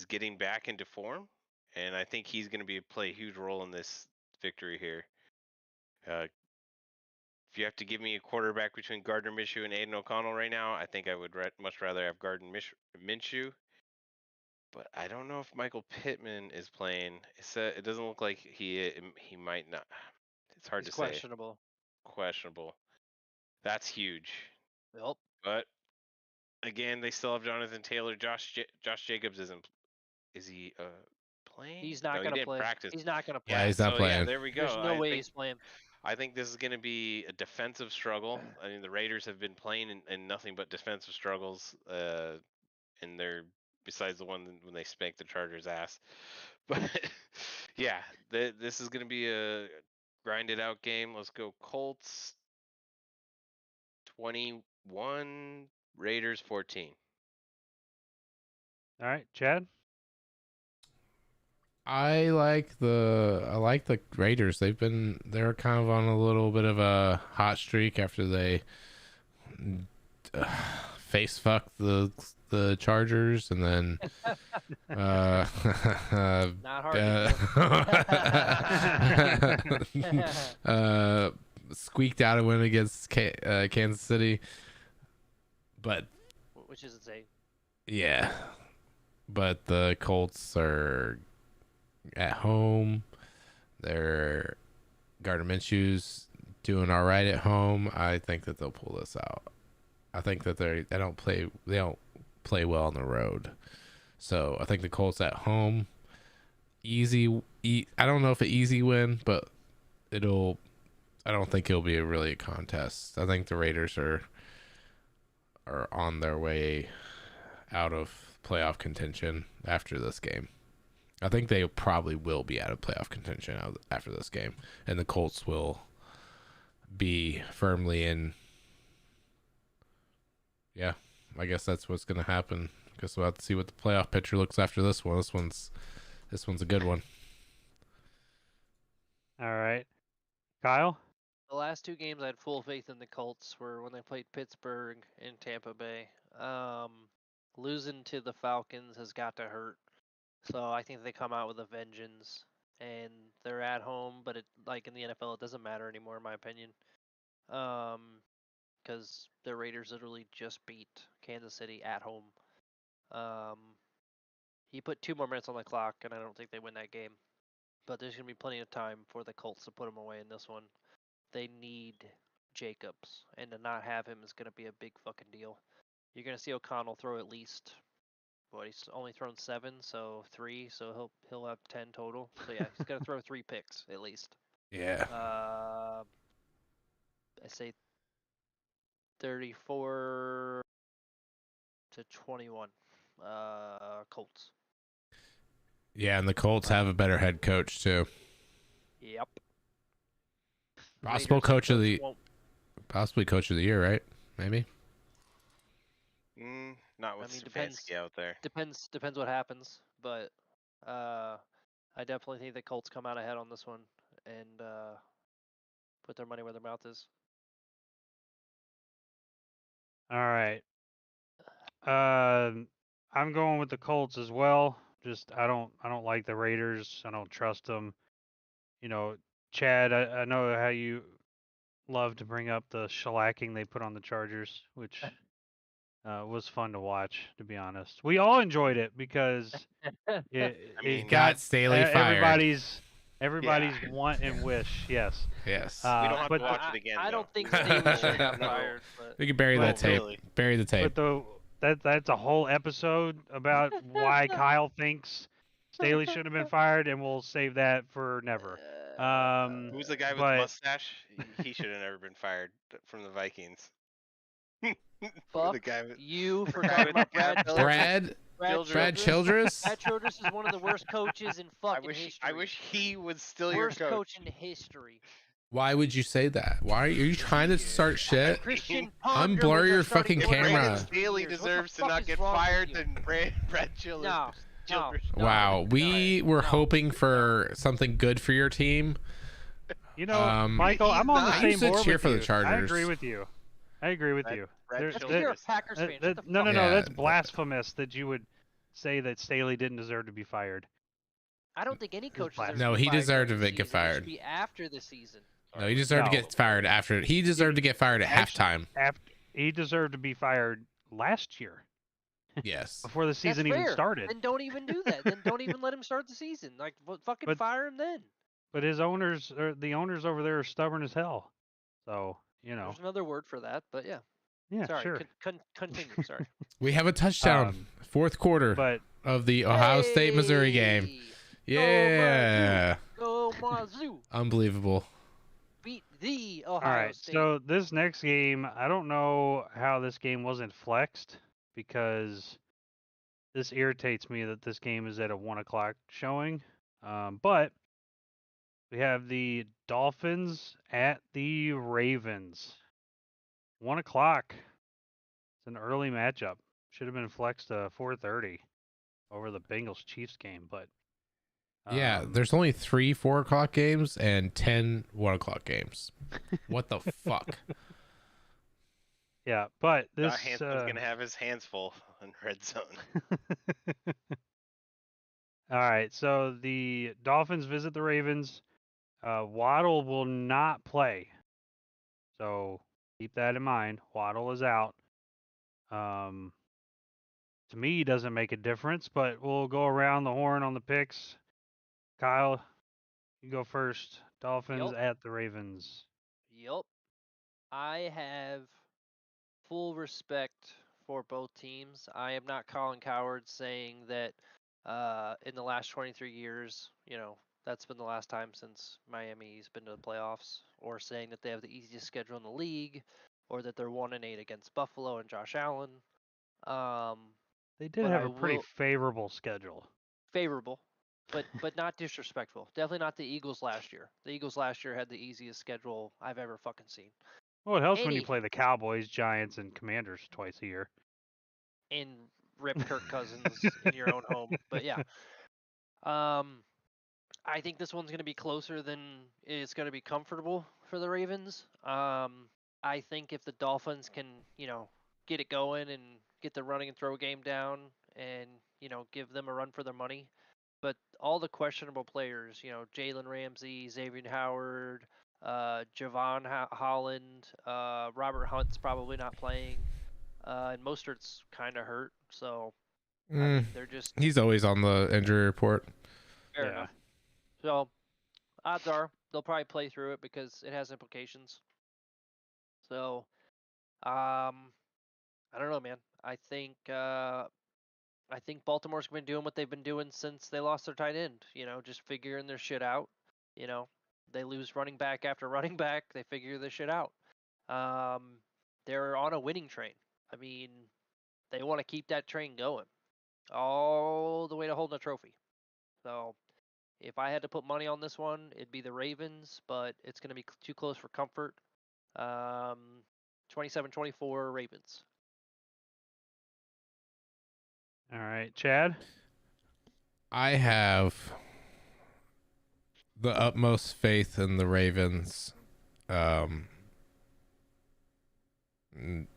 getting back into form, and I think he's going to play a huge role in this victory here. If you have to give me a quarterback between Gardner Minshew and Aiden O'Connell right now, I think I would much rather have Gardner Minshew. But I don't know if Michael Pittman is playing. It doesn't look like he might not. It's hard He's to say. questionable. Questionable. That's huge. Yep. But again, they still have Jonathan Taylor. Josh Jacobs isn't. Is he playing? He's not No, he gonna didn't play. practice. He's not gonna play. Yeah, he's not So yeah, playing. there we There's go. no way he's playing. I think this is going to be a defensive struggle. I mean, the Raiders have been playing in nothing but defensive struggles, and they're besides the one when they spanked the Chargers' ass. But yeah, this is going to be a grinded out game. Let's go Colts 21, Raiders 14. All right, Chad. I like the Raiders. They're kind of on a little bit of a hot streak after they face fucked the Chargers and then Not hard. squeaked out a win against Kansas City. But Which isn't safe. yeah, but the Colts are at home. They're Gardner Minshew's doing all right at home. I think that they'll pull this out. I think that they don't play well on the road. So I think the Colts at home, I don't know if an easy win, but I don't think it'll be a contest. I think the Raiders are on their way out of playoff contention after this game. I think they probably will be out of playoff contention after this game, and the Colts will be firmly in. Yeah, I guess that's what's going to happen. Guess we'll have to see what the playoff picture looks after this one. This one's a good one. All right, Kyle. The last two games I had full faith in the Colts were when they played Pittsburgh and Tampa Bay. Losing to the Falcons has got to hurt. So I think they come out with a vengeance, and they're at home. But like in the NFL, it doesn't matter anymore, in my opinion. Because the Raiders literally just beat Kansas City at home. He put 2 more minutes on the clock, and I don't think they win that game. But there's gonna be plenty of time for the Colts to put him away in this one. They need Jacobs, and to not have him is gonna be a big fucking deal. You're gonna see O'Connell throw at least. What, he's only thrown 7, so 3, so he'll have 10 total. So yeah, he's gonna throw 3 picks at least. Yeah. I say 34 to 21. Colts. Yeah, and the Colts have a better head coach too. Yep. Possible Raiders coach of the won't- possibly coach of the year, right? Maybe. Not with Stefanski out there. Depends what happens, but I definitely think the Colts come out ahead on this one and put their money where their mouth is. All right. I'm going with the Colts as well. Just I don't like the Raiders. I don't trust them. You know, Chad, I know how you love to bring up the shellacking they put on the Chargers, which was fun to watch, to be honest. We all enjoyed it because it mean, got Staley fired. Everybody's want and wish. Yes. Yes. We don't have but to watch it again. I though. don't think Staley should have No. fired, but We can bury Well, that tape. really. Bury the tape. But that's a whole episode about why Kyle thinks Staley should have been fired, and we'll save that for never. Who's the guy with the but- mustache? He should have never been fired from the Vikings. The fuck guy with- you for guy talking with about Brad Brad Brad Childress? Brad Childress is one of the worst coaches in fucking history. I wish he was still your worst coach. in history. Why would you say that? Why are you trying to start shit? Christian Unblur Ponder was your our starting fucking quarterback camera. for Brandon 3 Staley years. What the deserves to fuck not is get wrong with fired you? than Brad Childress. No, Childress. Wow, we were no. hoping for something good for your team. You know, Michael, he's I'm on the not. I same used to board cheer with for the you. I Chargers. agree with you. I agree with you. Brad There- That's Childress. because you're a there- Packers fan. Shut the no, fuck Yeah. up. that's blasphemous that you would say that Staley didn't deserve to be fired. I don't think any coach blasphemy. deserves No, to be he fired deserved during to the get season. It should fired. be after the season. No, he deserved to No. get fired after. He deserved to get fired at Actually- halftime. He deserved to be fired last year Yes. before the season That's even fair. started. Then don't even do that. Then don't even let him start the season. Like, fucking But- fire him then. But his owners, or the owners over there, are stubborn as hell. So There's another word for that, but yeah. yeah, Sorry. sure. Continue. Sorry. We have a touchdown. Fourth quarter But of the Ohio State Missouri game. Hey! Yeah. Go Mizzou. Unbelievable. Beat the Ohio all right, State. so this next game, I don't know how this game wasn't flexed because this irritates me that this game is at a 1 o'clock showing. But we have the Dolphins at the Ravens. 1 o'clock. It's an early matchup. Should have been flexed to 4:30 over the Bengals Chiefs game, but Yeah, there's only 3 4 o'clock games and 10 1 o'clock games. What the fuck? yeah, but this Hanson's gonna have his hands full in red zone. All right, so the Dolphins visit the Ravens. Waddle will not play, so keep that in mind. Waddle is out. To me, doesn't make a difference, but we'll go around the horn on the picks. Kyle, you go first. Dolphins Yep. at the Ravens. Yup. I have full respect for both teams. I am not Colin Coward saying that in the last 23 years, that's been the last time since Miami's been to the playoffs, or saying that they have the easiest schedule in the league, or that they're 1-8 against Buffalo and Josh Allen. They did But have I a pretty will- favorable schedule. Favorable. but not disrespectful. Definitely not the Eagles last year. The Eagles last year had the easiest schedule I've ever fucking seen. Well, it helps when you Any play the Cowboys, Giants, and Commanders twice a year. and rip Kirk Cousins in your own home. But yeah. I think this one's going to be closer than it's going to be comfortable for the Ravens. I think if the Dolphins can, get it going and get the running and throw game down and, give them a run for their money. But all the questionable players, Jalen Ramsey, Xavier Howard, Javon Holland, Robert Hunt's probably not playing, and Mostert's kind of hurt. So, I mean, they're just He's always on the injury report. fair Yeah. enough. So, odds are they'll probably play through it because it has implications. So, I don't know, man. I think Baltimore's been doing what they've been doing since they lost their tight end. Just figuring their shit out. You know, they lose running back after running back. They figure their shit out. Um, they're on a winning train. I mean, they want to keep that train going all the way to holding a trophy. So, if I had to put money on this one, it'd be the Ravens, but it's going to be too close for comfort. 27-24 Ravens. All right, Chad. I have the utmost faith in the Ravens.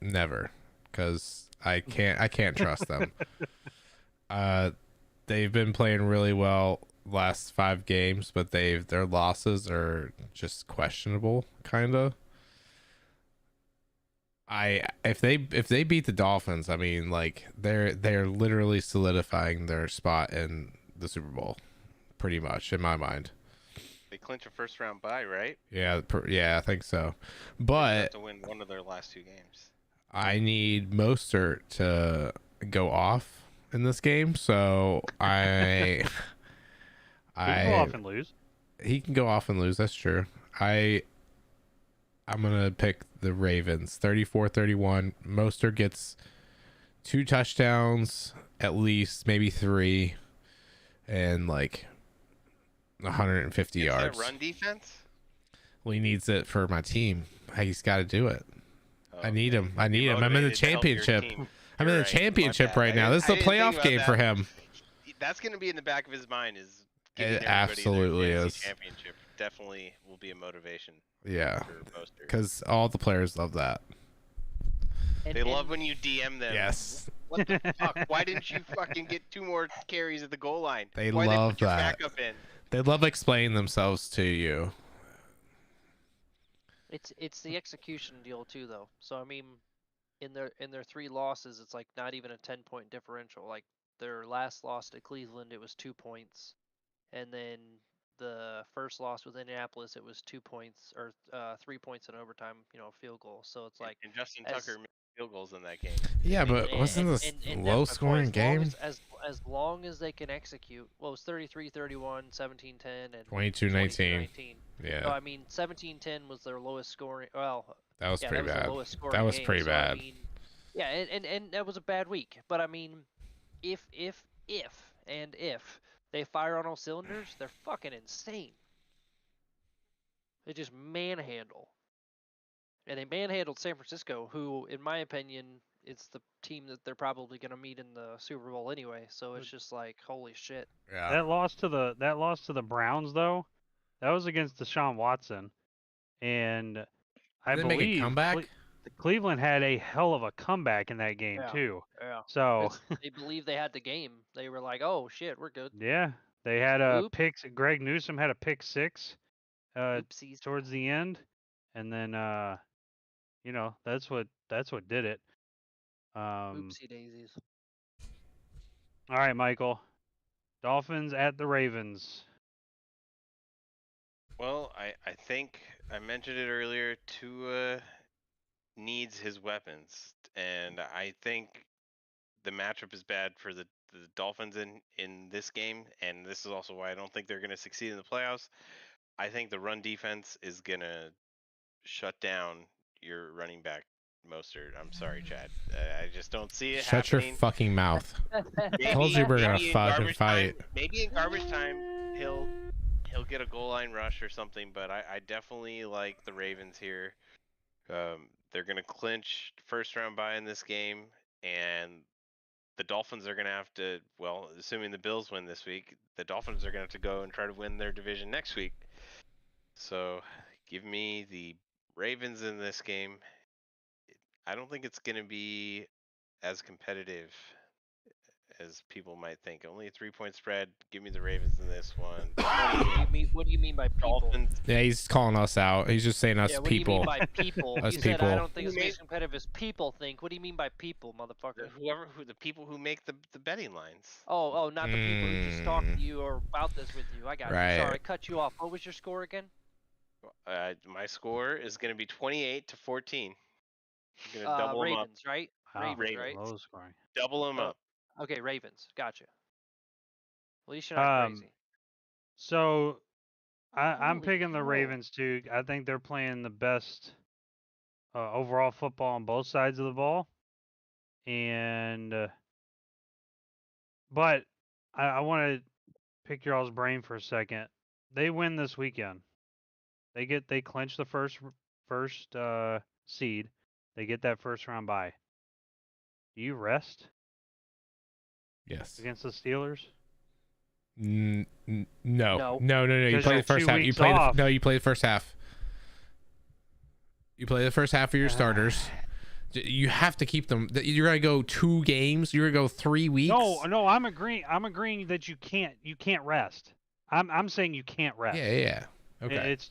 Never, because I can't trust them. They've been playing really well last 5 games, but their losses are just questionable, kind of. If they beat the Dolphins, I mean, like they're literally solidifying their spot in the Super Bowl, pretty much in my mind. They clinch a first round bye, right? Yeah, I think so. They just But have to win one of their last 2 games. I need Mostert to go off in this game, so He can go off and lose. he can go off and lose. That's true. I'm gonna pick the Ravens 34-31. Mostert gets 2 touchdowns, at least, maybe 3, and like 150 It's yards. that run defense? Well, he needs it for my team. He's got to do it. I need Okay. him. I'm in the Motivated to help your championship. team. I'm in You're the right. My championship bad. right now. This is I a didn't think playoff about game for that. him. That's going to be in the back of his mind is getting It everybody absolutely their is. fantasy championship. Definitely will be a motivation Yeah, for Mostert. because all the players love that. They love when you DM them. Yes, What the fuck? Why didn't you fucking get 2 more carries at the goal line? They Why love they put your that. backup in? they love explaining themselves to you. It's the execution deal too, though. So I mean, in their 3 losses, it's like not even a 10-point differential. Like their last loss to Cleveland, it was 2 points, and then the first loss with Indianapolis, it was 2 points or 3 points in overtime. Field goal. So it's like And Justin as Tucker made field goals in that game. Yeah, And he- but wasn't this and low my point, scoring game? as long as they can execute. Well, it was 33-31, 17-10, and 22-19. 22-19. Yeah, So I mean, 17-10 was their lowest scoring. Well, that was yeah, pretty that was bad. the lowest scoring That was game. pretty So bad. I mean, yeah, and that was a bad week. But I mean, if they fire on all cylinders, they're fucking insane. They just manhandle. And they manhandled San Francisco, who, in my opinion, it's the team that they're probably going to meet in the Super Bowl anyway. So it's just like, holy shit. Yeah, That loss to the Browns though, that was against Deshaun Watson, and I did they make a believe comeback? Cleveland had a hell of a comeback in that game Yeah. too. Yeah. So 'Cause they believed they had the game. They were like, oh shit, we're good. yeah, they had a Oop. pick. Greg Newsom had a pick 6 Oopsies. towards the end, and then that's what did it. Oopsie daisies. All right, Michael. Dolphins at the Ravens. Well, I think I mentioned it earlier. Tua needs his weapons, and I think the matchup is bad for the Dolphins in this game, and this is also why I don't think they're going to succeed in the playoffs. I think the run defense is going to shut down your running back Mostert. I'm sorry, Chad. I just don't see it Shut your happening. fucking mouth. Maybe, Told you we're gonna maybe in fucking garbage fight. time. Maybe in garbage time he'll get a goal line rush or something. But I definitely like the Ravens here. They're gonna clinch first round bye in this game, and the Dolphins are gonna have to. Well, assuming the Bills win this week, the Dolphins are gonna have to go and try to win their division next week. So, give me the Ravens in this game. I don't think it's gonna be as competitive as people might think. Only a 3-point spread. Give me the Ravens in this one. What do you mean by people? Dolphins. Yeah, he's calling us out. He's just saying us Yeah, what do you people. mean by people? Us You said I people. don't think it's Who made- as competitive as people think. What do you mean by people, motherfucker? The people who make the betting lines. Oh, not the people who just talk to you or about this with you. I got you. Right. Sorry, I cut you off. What was your score again? My score is going to be 28-14. I'm going to double them up. Ravens, right? Wow, Ravens, right? low scoring. Double them Oh, up. Okay, Ravens. Gotcha. At least you're not crazy. So I'm Holy picking the hell. Ravens too. I think they're playing the best overall football on both sides of the ball, and but I want to pick y'all's brain for a second. They win this weekend. They clinch the first seed. They get that first round bye. Do you rest Yes. against the Steelers? No. No. No. You Because play you're the first 2 half. You weeks play off. no. You play the first half. You play the first half of your starters. You have to keep them. You're gonna go 2 games. You're gonna go 3 weeks. No, I'm agreeing. I'm agreeing that you can't rest. I'm saying you can't rest. Yeah. Okay. It's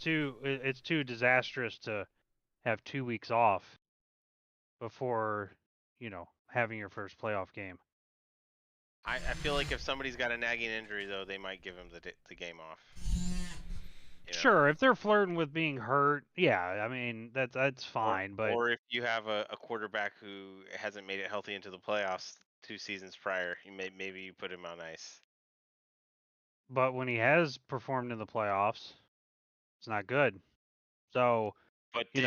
too disastrous to have 2 weeks off before, having your first playoff game. I feel like if somebody's got a nagging injury, though, they might give him the game off. Sure, if they're flirting with being hurt, yeah, I mean that's fine. But or if you have a quarterback who hasn't made it healthy into the playoffs 2 seasons prior, maybe you put him on ice. when he has performed in the playoffs, it's not good. So, But did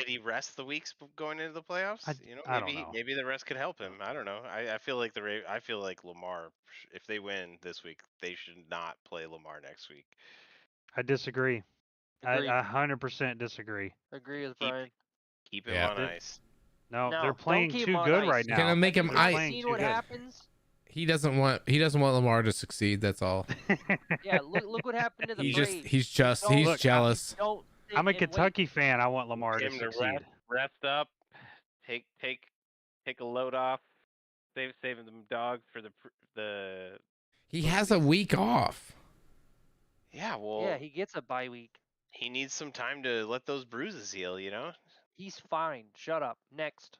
he rest the weeks going into the playoffs? I don't know. Maybe the rest could help him. I don't know. I feel like I feel like Lamar, if they win this week, they should not play Lamar next week. I disagree. Agreed. I 100% disagree. Agree with Brian. Keep him Yeah. on ice. No, No, they're don't playing keep too him on good ice. right You're now. gonna make him They're ice. playing See too what good. happens? He doesn't want Lamar to succeed. That's all. Yeah, look what happened to the Braves. He's Look, jealous. Don't sit I'm a and wait. Kentucky fan. I want Lamar to Him to succeed. rest up, take a load off, saving them dogs for the. He has a week off. Yeah, well, Yeah, he gets a bye week. he needs some time to let those bruises heal. He's fine. Shut up. Next.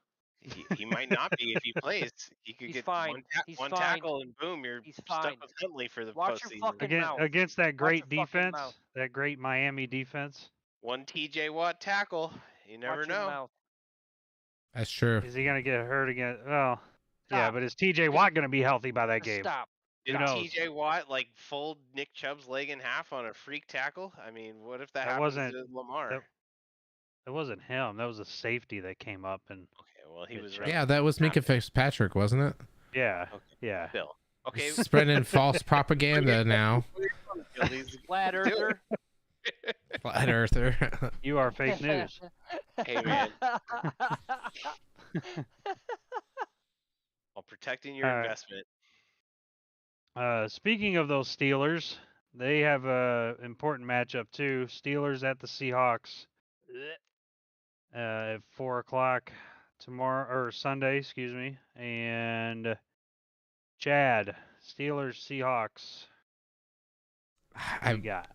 He might not be if he plays. He could He's get fine. He's one fine. tackle and boom, you're He's stuck fine. with Huntley for the Watch your postseason. fucking mouth. Against that great your fucking defense, mouth. that great Miami defense. One TJ Watt tackle, you never Watch your know. mouth. That's true. Is he gonna get hurt again? Well, yeah, Stop. but is TJ Watt gonna be healthy by that game? Stop. Did Who knows? TJ Watt fold Nick Chubb's leg in half on a freak tackle? I mean, what if that That happens wasn't- to Lamar? It wasn't him. That was a safety that came up and. Okay, well he Good was job. right. Yeah, that was Minka Fitzpatrick, wasn't it? Yeah. Okay. Yeah. Still. Okay. Spreading false propaganda now. Flat earther. Flat earther. You are fake news. Hey man, while protecting your All right. investment. Speaking of those Steelers, they have a important matchup too. Steelers at the Seahawks. At 4:00 tomorrow or Sunday, excuse me. And Chad, Steelers, Seahawks. What you got?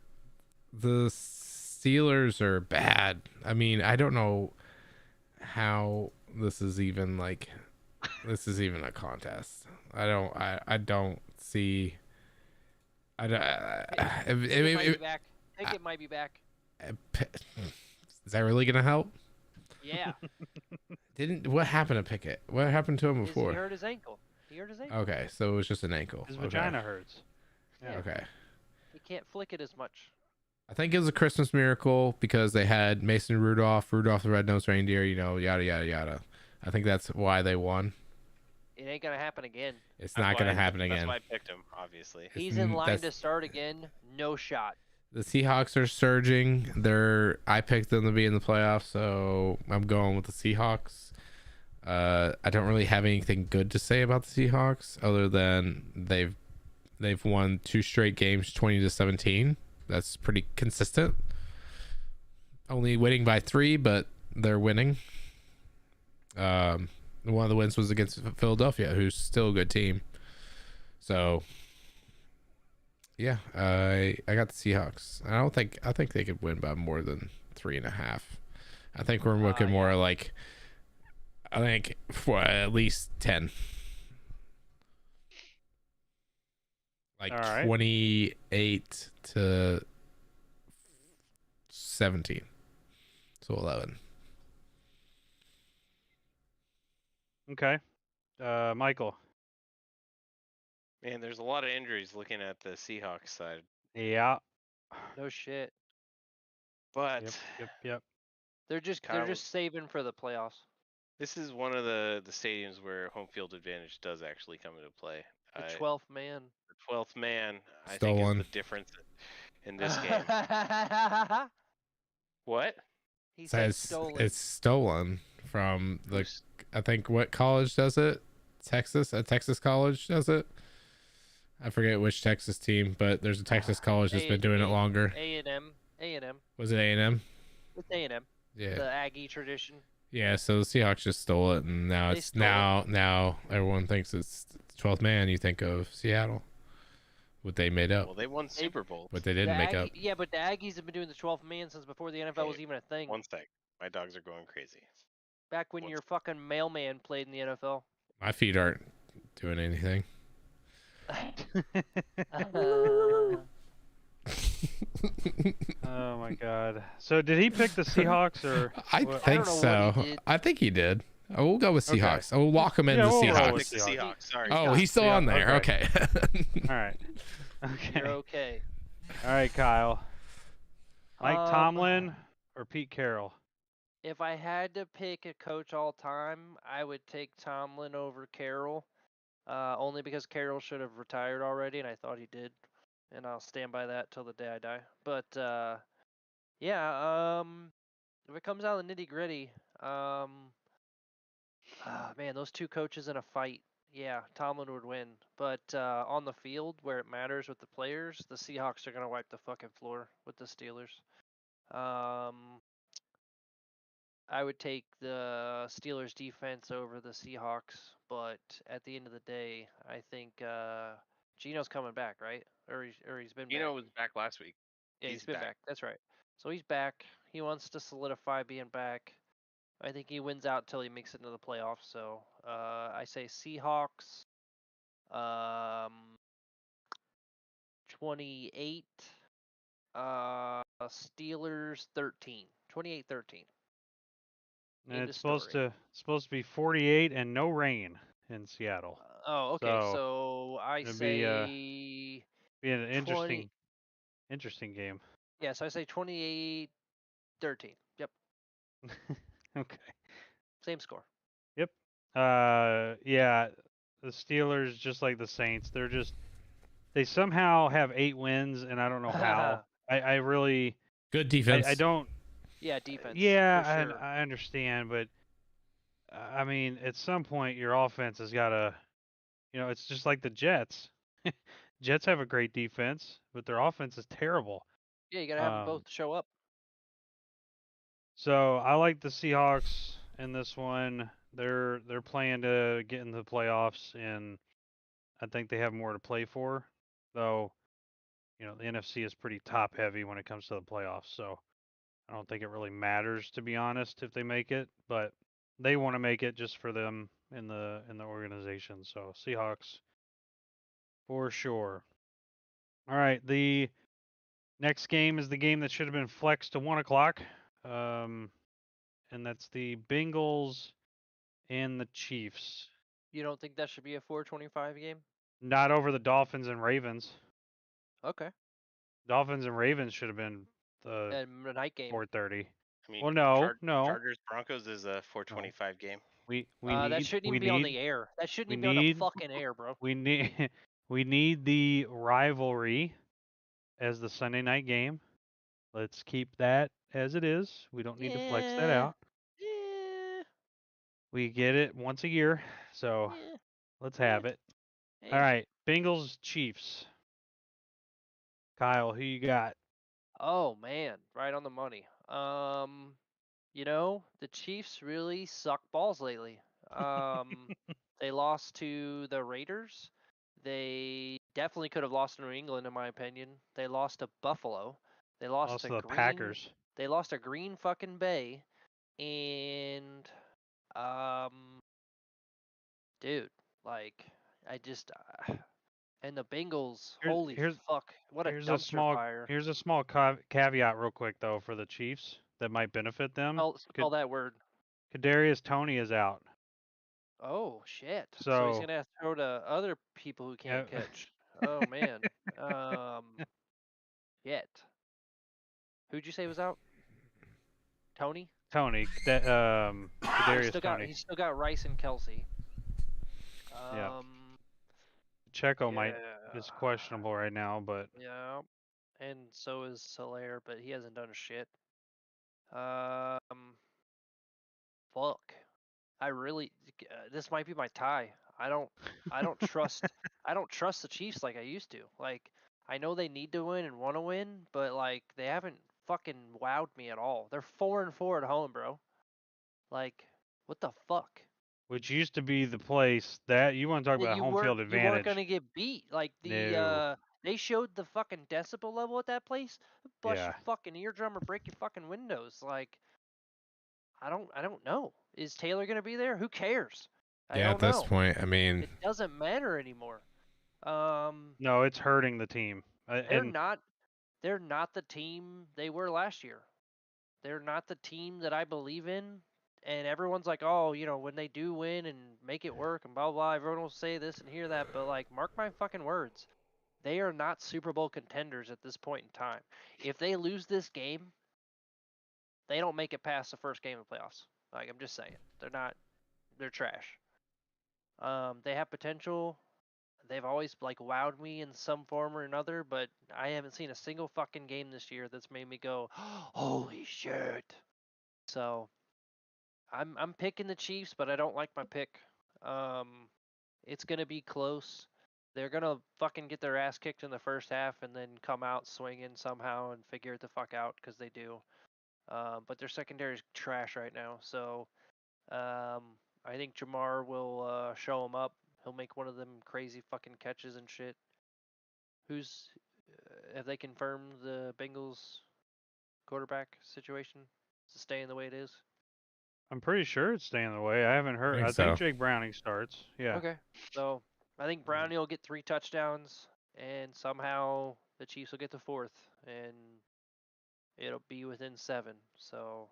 The Steelers are bad. I mean, I don't know how this is even a contest. I don't see. Pickett might be back. Is that really gonna help? Yeah. What happened to Pickett? What happened to him before? He hurt his ankle. Okay, so it was just an ankle. His Okay. vagina hurts. Yeah. Okay. He can't flick it as much. I think it was a Christmas miracle because they had Mason Rudolph the red-nosed reindeer, yada yada yada. I think that's why they won. It ain't gonna happen again. It's not going to happen That's again. why I picked him, obviously. He's in line to start again. No shot. The Seahawks are surging. I picked them to be in the playoffs, so I'm going with the Seahawks. I don't really have anything good to say about the Seahawks other than they've won 2 straight games, 20-17. That's pretty consistent. Only winning by 3, but they're winning. One of the wins was against Philadelphia, who's still a good team. So yeah, I got the Seahawks. I think they could win by more than 3.5. I think we're looking more like, I think for at least 10. Like 28-17. So 11. Okay. Michael. Man, there's a lot of injuries looking at the Seahawks side. Yeah. No shit. But Yep. They're just saving for the playoffs. this is one of the stadiums where home field advantage does actually come into play. The 12th man. The 12th man, I think, Stolen. is the difference in this game. What? He said Says stolen. it's stolen from the. I think what college does it? Texas. A Texas college does it. I forget which Texas team, but there's a Texas college that's been doing it longer. A&M. Was it A&M? It's A&M. Yeah. The Aggie tradition. Yeah, so the Seahawks just stole it, and now now everyone thinks it's the 12th man. You think of Seattle, what they made up. Well, they won Super Bowl. What they didn't make up. Yeah, but the Aggies have been doing the 12th man since before the NFL was even a thing. One sec. My dogs are going crazy. Back when your fucking mailman played in the NFL. My feet aren't doing anything. Oh my god. So did he pick the Seahawks or? I think so. I think he did. Oh, we'll go with Seahawks. Okay. We'll lock him in the we'll Seahawks. roll with Seahawks. Sorry. Oh, he's still on there. Okay. All right. Okay. You're okay. All right, Kyle. Mike Tomlin or Pete Carroll? If I had to pick a coach all time, I would take Tomlin over Carroll. Only because Carroll should have retired already, and I thought he did. And I'll stand by that till the day I die. But yeah, if it comes down to the nitty gritty, man, those two coaches in a fight, yeah, Tomlin would win. But on the field where it matters with the players, the Seahawks are gonna wipe the fucking floor with the Steelers. I would take the Steelers defense over the Seahawks, but at the end of the day, I think Gino's coming back, right? Or he's been Gino back. was back last week. Yeah, he's been back. That's right. So he's back. He wants to solidify being back. I think he wins out till he makes it into the playoffs. So I say Seahawks 28, Steelers 13. 28-13. And it's supposed to be 48 and no rain in Seattle. Oh, okay. So I say be an interesting game. Yeah, so I say 28-13. Yep. Okay. Same score. Yep. Yeah, the Steelers, just like the Saints, they somehow have 8 wins, and I don't know how. I really good defense. I don't. Yeah, defense. Yeah, sure. I understand, but I mean, at some point, your offense has got to. It's just like the Jets. Jets have a great defense, but their offense is terrible. Yeah, you gotta have them both show up. So I like the Seahawks in this one. They're playing to get into the playoffs, and I think they have more to play for. Though, the NFC is pretty top heavy when it comes to the playoffs. So I don't think it really matters, to be honest, if they make it. But they want to make it just for them in the organization. So Seahawks for sure. All right, the next game is the game that should have been flexed to 1:00, and that's the Bengals and the Chiefs. You don't think that should be a 4:25 game? Not over the Dolphins and Ravens. Okay. Dolphins and Ravens should have been The And the night game. 4:30. I mean, Well, no, no, Chargers Broncos is a no. 425 game. We That need shouldn't we even be on need the air. That shouldn't we even be on the need fucking air, bro. we need we need the rivalry as the Sunday night game. Let's keep that as it is. We don't need to flex that Yeah. out. Yeah. We get it once a year, so Yeah. let's Yeah. have it. All Hey. right, Bengals Chiefs. Kyle, who you got? Oh man, right on the money. The Chiefs really suck balls lately. They lost to the Raiders. They definitely could have lost to New England, in my opinion. They lost to Buffalo. They lost to Also the Green. Packers. They lost to Green fucking Bay. And um, dude, like I just and the Bengals. Here's Holy here's fuck! What a here's a dumpster small fire. here's a small caveat real quick though for the Chiefs that might benefit them. Spell that word. Kadarius Toney is out. Oh shit! So he's So gonna have to throw to other people who yeah, can't catch. Oh man. Shit. Who'd you say was out? Tony. Tony, Kadarius Tony. He's still got Rice and Kelsey. Yeah, Um. Checo Yeah. is questionable right now, but Yeah. And so is Solaire, but he hasn't done shit. Um. Fuck. I really. This might be my tie. I don't trust. I don't trust the Chiefs like I used to. Like I know they need to win and want to win, but like they haven't fucking wowed me at all. They're 4-4 at home, bro. Like what the fuck? which used to be the place that you want to talk Well, about home field you weren't advantage. gonna get beat. Like No, they showed the fucking decibel level at that place. Bust yeah, your fucking eardrum or break your fucking windows. Like I don't know. Is Taylor gonna be there? Who cares? I Yeah, at don't this know. point, I mean, It doesn't matter anymore. no, it's hurting the team. They're And not they're not the team they were last year. They're not the team that I believe in. And everyone's like, oh, when they do win and make it work and blah blah, everyone will say this and hear that. But like, mark my fucking words, they are not Super Bowl contenders at this point in time. If they lose this game, they don't make it past the first game of playoffs. Like I'm just saying, they're not. They're trash. They have potential. They've always like wowed me in some form or another, but I haven't seen a single fucking game this year that's made me go, "Holy shit!" So I'm picking the Chiefs, but I don't like my pick. Um, it's gonna be close. They're gonna fucking get their ass kicked in the first half and then come out swinging somehow and figure it the fuck out because they do. But their secondary is trash right now, so I think Jamar will show them up. He'll make one of them crazy fucking catches and shit. Who's have they confirmed the Bengals quarterback situation? Is it staying the way it is? I'm pretty sure it's staying the way. I haven't I heard. think I think so. Jake Browning starts. Yeah. Okay. So I think Brownie will get 3 touchdowns, and somehow the Chiefs will get the fourth, and it'll be within 7. So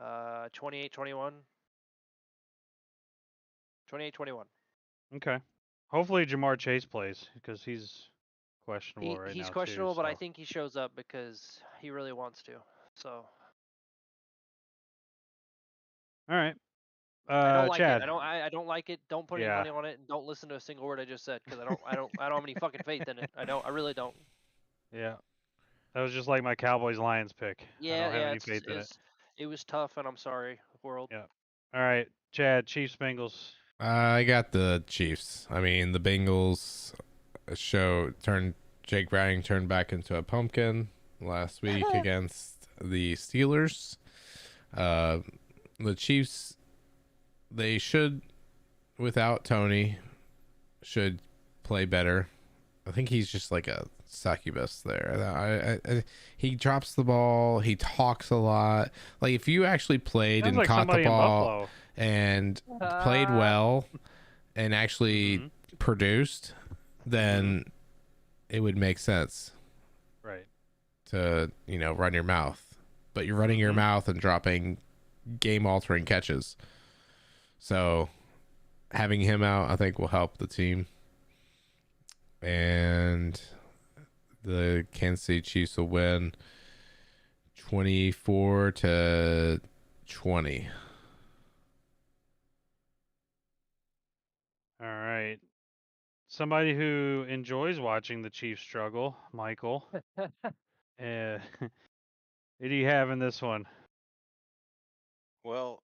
28-21. 28-21. Okay. Hopefully Jamar Chase plays because he's questionable right He's now too. questionable, but I So think he shows up because he really wants to. So all right. I don't like it. Chad. I don't like it. Don't put any Yeah. money on it, and don't listen to a single word I just said because I don't have any fucking faith in it. I don't. I really don't. Yeah. That was just like my Cowboys Lions pick. I Yeah, don't have yeah. any faith in it. It was tough, and I'm sorry, world. Yeah. All right. Chad. Chiefs Bengals. I got the Chiefs. I mean, the Bengals Jake Browning turned back into a pumpkin last week against the Steelers. The Chiefs, they should, without Tony, should play better. I think he's just like a succubus there. He drops the ball. He talks a lot. Like if you actually played Sounds and like caught the somebody in ball Buffalo. and played well and actually Mhm. produced, then it would make sense Right. to run your mouth. But you're running your Mhm. mouth and dropping game-altering catches. So having him out, I think, will help the team. And the Kansas City Chiefs will win. 24-20. All right. Somebody who enjoys watching the Chiefs struggle, Michael. Who do you have in this one? Well,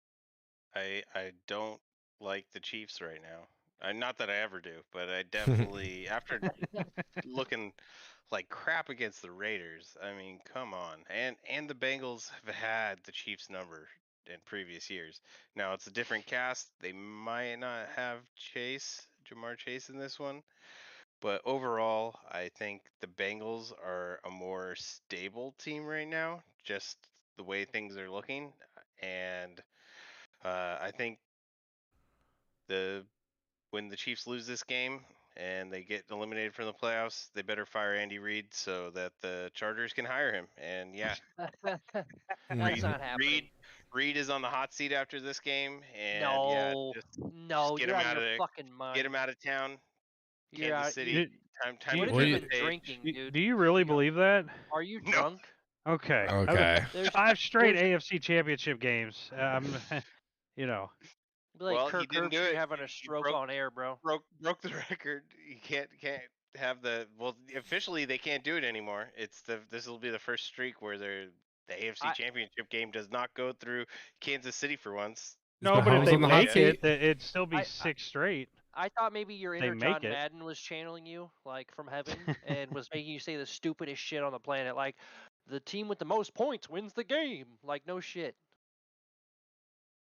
I don't like the Chiefs right now. Not that I ever do, but I definitely after looking like crap against the Raiders. I mean, come on. And the Bengals have had the Chiefs number in previous years. Now it's a different cast. They might not have Jamar Chase in this one, but overall, I think the Bengals are a more stable team right now, just the way things are looking. And I think the when the Chiefs lose this game and they get eliminated from the playoffs, they better fire Andy Reid so that the Chargers can hire him. And yeah, That's Reid not Reid happening. Reid is on the hot seat after this game, and yeah, No, just no, you're out of your fucking get him mind. out of town. You're Kansas out. City, You. Do, do time you What to have Well, you turn the been page. drinking, dude? do you really You know, believe that? are you No, drunk? Okay. Okay. There's, 5 straight there's, AFC Championship games. You know. be like well, he Kirk didn't do Herbstreit it. having a He stroke on air, bro. broke the record. You can't have the well officially they can't do it anymore. This will be the first streak where the AFC I, Championship game does not go through Kansas City for once. Is No, but if Mahomes they on the hot make Yeah. it, seat? it'd still be I, I, 6 straight. I thought maybe your They inner make John it. Madden was channeling you, like from heaven, and was making you say the stupidest shit on the planet, like the team with the most points wins the game. Like no shit.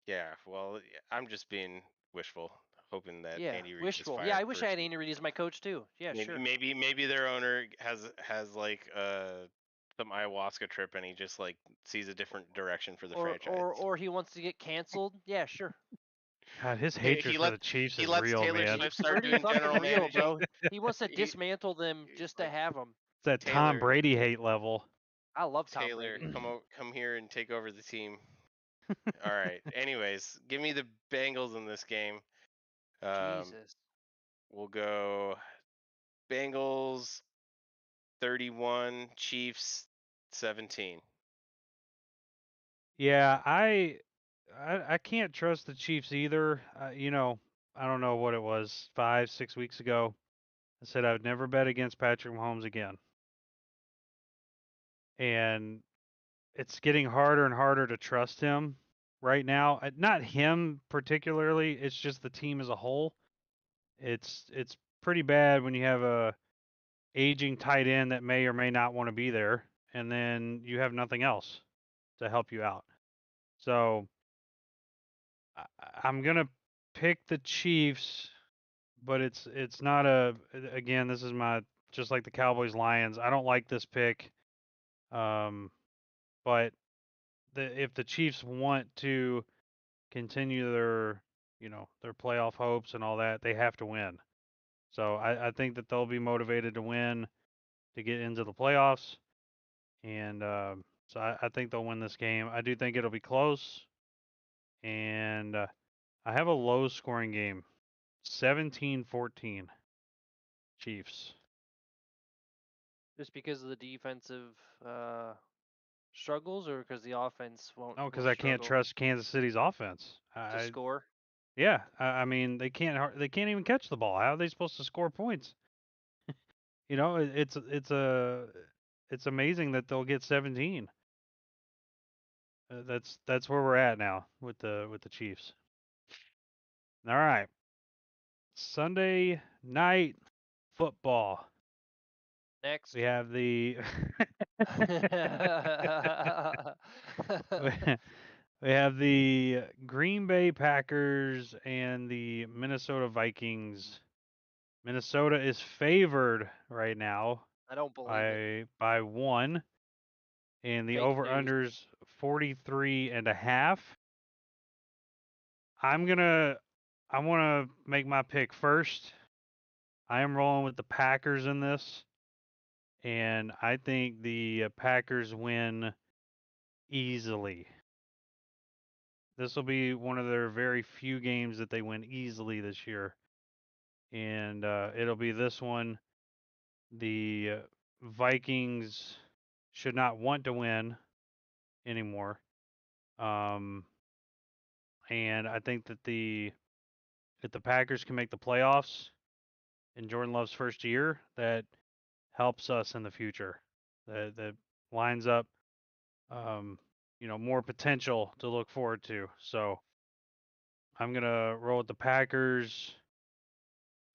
Yeah, well, I'm just being wishful, hoping that Yeah, Andy Reid gets wishful. Yeah, fired I wish I first. had Andy Reid as my coach too. Yeah, Maybe sure. maybe their owner has like some ayahuasca trip and he just like sees a different direction for the franchise. Or he wants to get canceled. Yeah, sure. God, his He hatred for lets the Chiefs he is lets real, Taylor man. Swift It's start pretty doing fucking general real, managing. bro. He wants to He dismantle them just to like have them. It's that Tom Taylor Brady hate level. I love Tom Taylor Brady. come here and take over the team. All right. Anyways, give me the Bengals in this game. Um, Jesus. we'll go Bengals 31, Chiefs 17. Yeah, I can't trust the Chiefs either. I don't know what it was, 5, 6 weeks ago. I said I would never bet against Patrick Mahomes again. And it's getting harder and harder to trust him right now. Not him particularly, it's just the team as a whole. It's pretty bad when you have a aging tight end that may or may not want to be there, and then you have nothing else to help you out. So I'm gonna pick the Chiefs, but it's not again. This is my just like the Cowboys Lions. I don't like this pick, but if the Chiefs want to continue their playoff hopes and all that, they have to win. So I think that they'll be motivated to win to get into the playoffs, and so I think they'll win this game. I do think it'll be close, and I have a low scoring game, 17-14 Chiefs. Just because of the defensive struggles, or because the offense won't No, because will I can't struggle trust Kansas City's offense. to score? Yeah, I mean they can't even catch the ball. How are they supposed to score points? It's amazing that they'll get 17. That's where we're at now with the Chiefs. All right, Sunday night football. Next. We have the we we have the Green Bay Packers and the Minnesota Vikings. Minnesota is favored right now I don't believe it. by 1, and the Fake news. over-under's 43 and a half. I want to make my pick first. I am rolling with the Packers in this, and I think the Packers win easily. This will be one of their very few games that they win easily this year, and it'll be this one. The Vikings should not want to win, anymore. Um, and I think that if the Packers can make the playoffs in Jordan Love's first year, that helps us in the future. That lines up, um, more potential to look forward to. So I'm gonna roll with the Packers.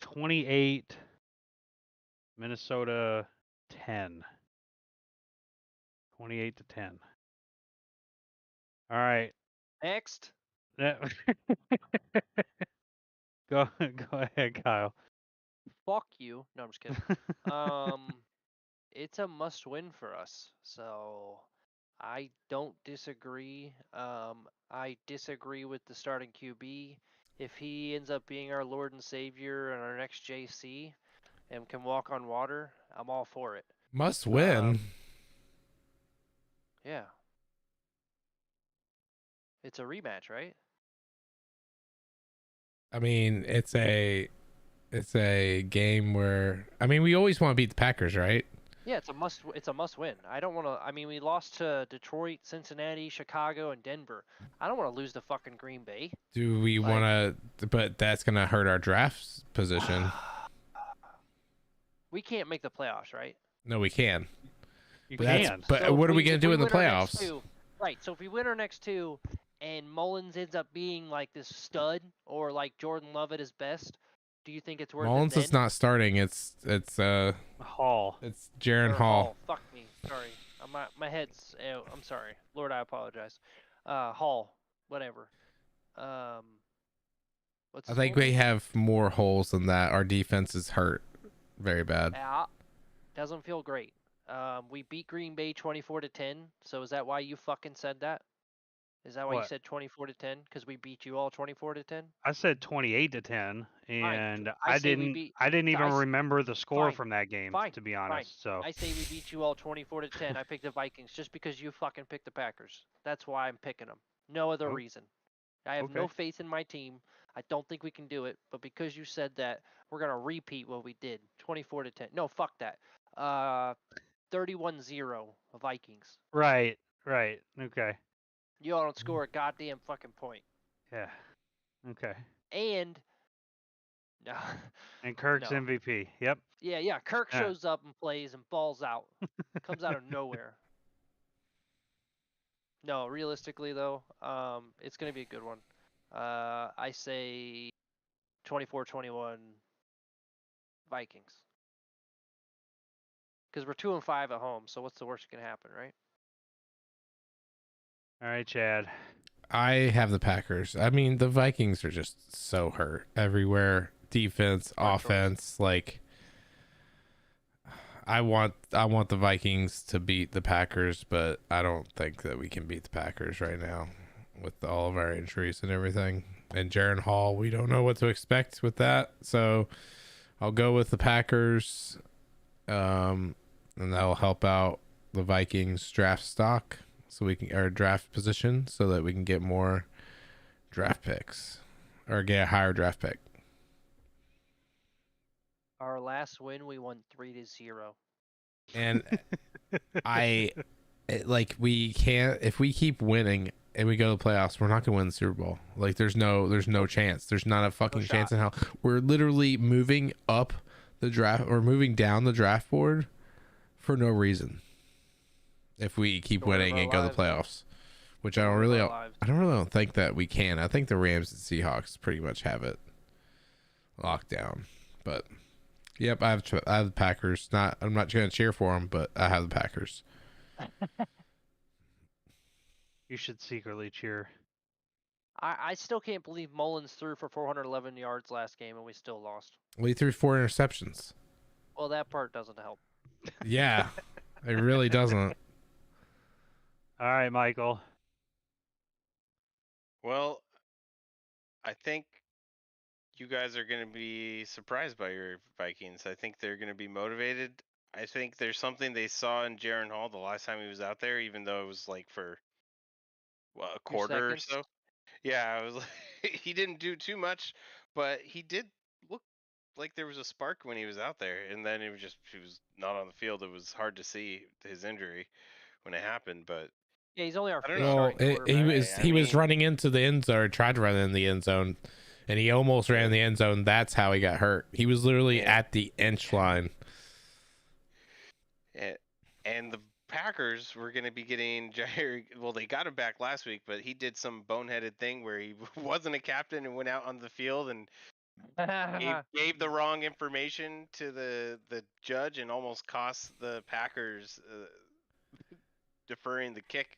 28, Minnesota 10. 28-10. All right. Next, Go go ahead, Kyle. fuck you. No, I'm just kidding. It's a must-win for us. So I don't disagree. I disagree with the starting QB. If he ends up being our Lord and Savior and our next JC and can walk on water, I'm all for it. Must win. Yeah. It's a rematch, right? I mean, it's a game where we always want to beat the Packers, right? Yeah, it's a must win. I don't want to. I mean, we lost to Detroit, Cincinnati, Chicago, and Denver. I don't want to lose to fucking Green Bay. Do we Like- want to? But that's gonna hurt our draft position. We can't make the playoffs, right? No, we can. You But can. But So what if are we gonna if do in the win our next playoffs? two- right. So if we win our next two, and Mullins ends up being like this stud or like Jordan Love at his best, do you think it's worth Mullins it is then? not starting. It's Hall. Jaron Or Hall. Fuck me. Sorry. My head's. I'm sorry. Lord, I apologize. Hall. Whatever. Um. What's I his think full we name? have more holes than that. Our defense is hurt very bad. Doesn't feel great. We beat Green Bay 24-10. So is that why you fucking said that? Is that why you What? said 24-10? Because we beat you all 24-10. I said 28-10, Fine. and I I say we didn't beat. I didn't So even remember the score fine. from that game, Fine. to be Fine. honest. So I say we beat you all 24-10. I picked the Vikings just because you fucking picked the Packers. That's why I'm picking them. No other Oh, reason. I have no okay. faith in my team. I don't think we can do it. But because you said that, we're gonna repeat what we did. 24-10. No, fuck that. 31-0 Vikings. Right. Okay. You all don't score a goddamn fucking point. Yeah. Okay. And no, And Kirk's no. MVP. Yep. Yeah. Kirk Yeah. shows up and plays and balls out. Comes out of nowhere. No, realistically though, it's gonna be a good one. I say 24-21 Vikings. Because we're 2-5 at home, so what's the worst that can happen, right? All right, Chad. I have the Packers. I mean, the Vikings are just so hurt everywhere. Defense, Smart choice. offense, like I want the Vikings to beat the Packers, but I don't think that we can beat the Packers right now with all of our injuries and everything. And Jaron Hall, we don't know what to expect with that. So I'll go with the Packers. And that'll help out the Vikings draft stock so we can our draft position so that we can get more draft picks or get a higher draft pick. Our last win, we won 3-0. And we can't, if we keep winning and we go to the playoffs, we're not gonna win the Super Bowl. Like there's no chance. There's not a fucking chance in hell. We're literally moving up the draft or moving down the draft board for no reason. If we keep winning and go to the playoffs, which I don't really think that we can. I think the Rams and Seahawks pretty much have it locked down. But yep, I have the Packers. I'm not going to cheer for them, but I have the Packers. You should secretly cheer. I still can't believe Mullins threw for 411 yards last game and we still lost. Well, he threw 4 interceptions. Well, that part doesn't help. Yeah, it really doesn't. All right, Michael. Well, I think you guys are going to be surprised by your Vikings. I think they're going to be motivated. I think there's something they saw in Jaron Hall the last time he was out there, even though it was like for a quarter or seconds. so. Yeah, I was like, he didn't do too much, but he did look like there was a spark when he was out there, and then he was not on the field. It was hard to see his injury when it happened, but Yeah, he's only our I don't fifth know. Well, starting quarterback. he was mean- running into the end zone, or tried to run in the end zone, and he almost ran in the end zone. That's how he got hurt. He was literally Yeah. at the inch line. And the Packers were going to be getting Jair. Well, they got him back last week, but he did some boneheaded thing where he wasn't a captain and went out on the field and gave the wrong information to the judge and almost cost the Packers deferring the kick.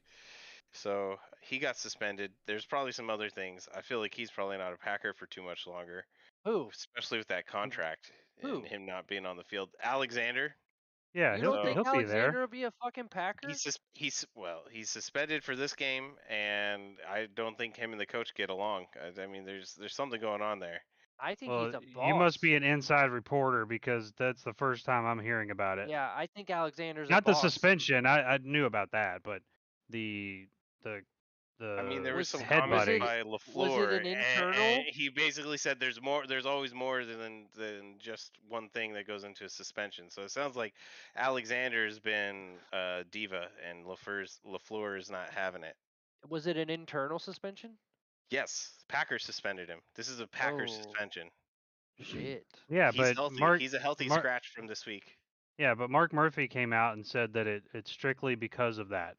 So he got suspended. There's probably some other things. I feel like he's probably not a Packer for too much longer, Who? especially with that contract Who? and him not being on the field. Alexander. Yeah, You he'll don't think he'll be there. Alexander will be a fucking Packer? He's suspended for this game, and I don't think him and the coach get along. I mean, there's something going on there. I think Well, he's a boss. you must be an inside reporter because that's the first time I'm hearing about it. Yeah, I think Alexander's Not a boss. the suspension. I knew about that, but the I mean, there was some head comments butting. by was it LaFleur, an and internal? he basically said there's more. There's always more than just one thing that goes into a suspension. So it sounds like Alexander's been a diva, and LaFleur is not having it. Was it an internal suspension? Yes, Packers suspended him. This is a Packers Oh. suspension. Shit. Yeah, He's but healthy. He's a healthy Mark- scratch from this week. Yeah, but Mark Murphy came out and said that it's strictly because of that.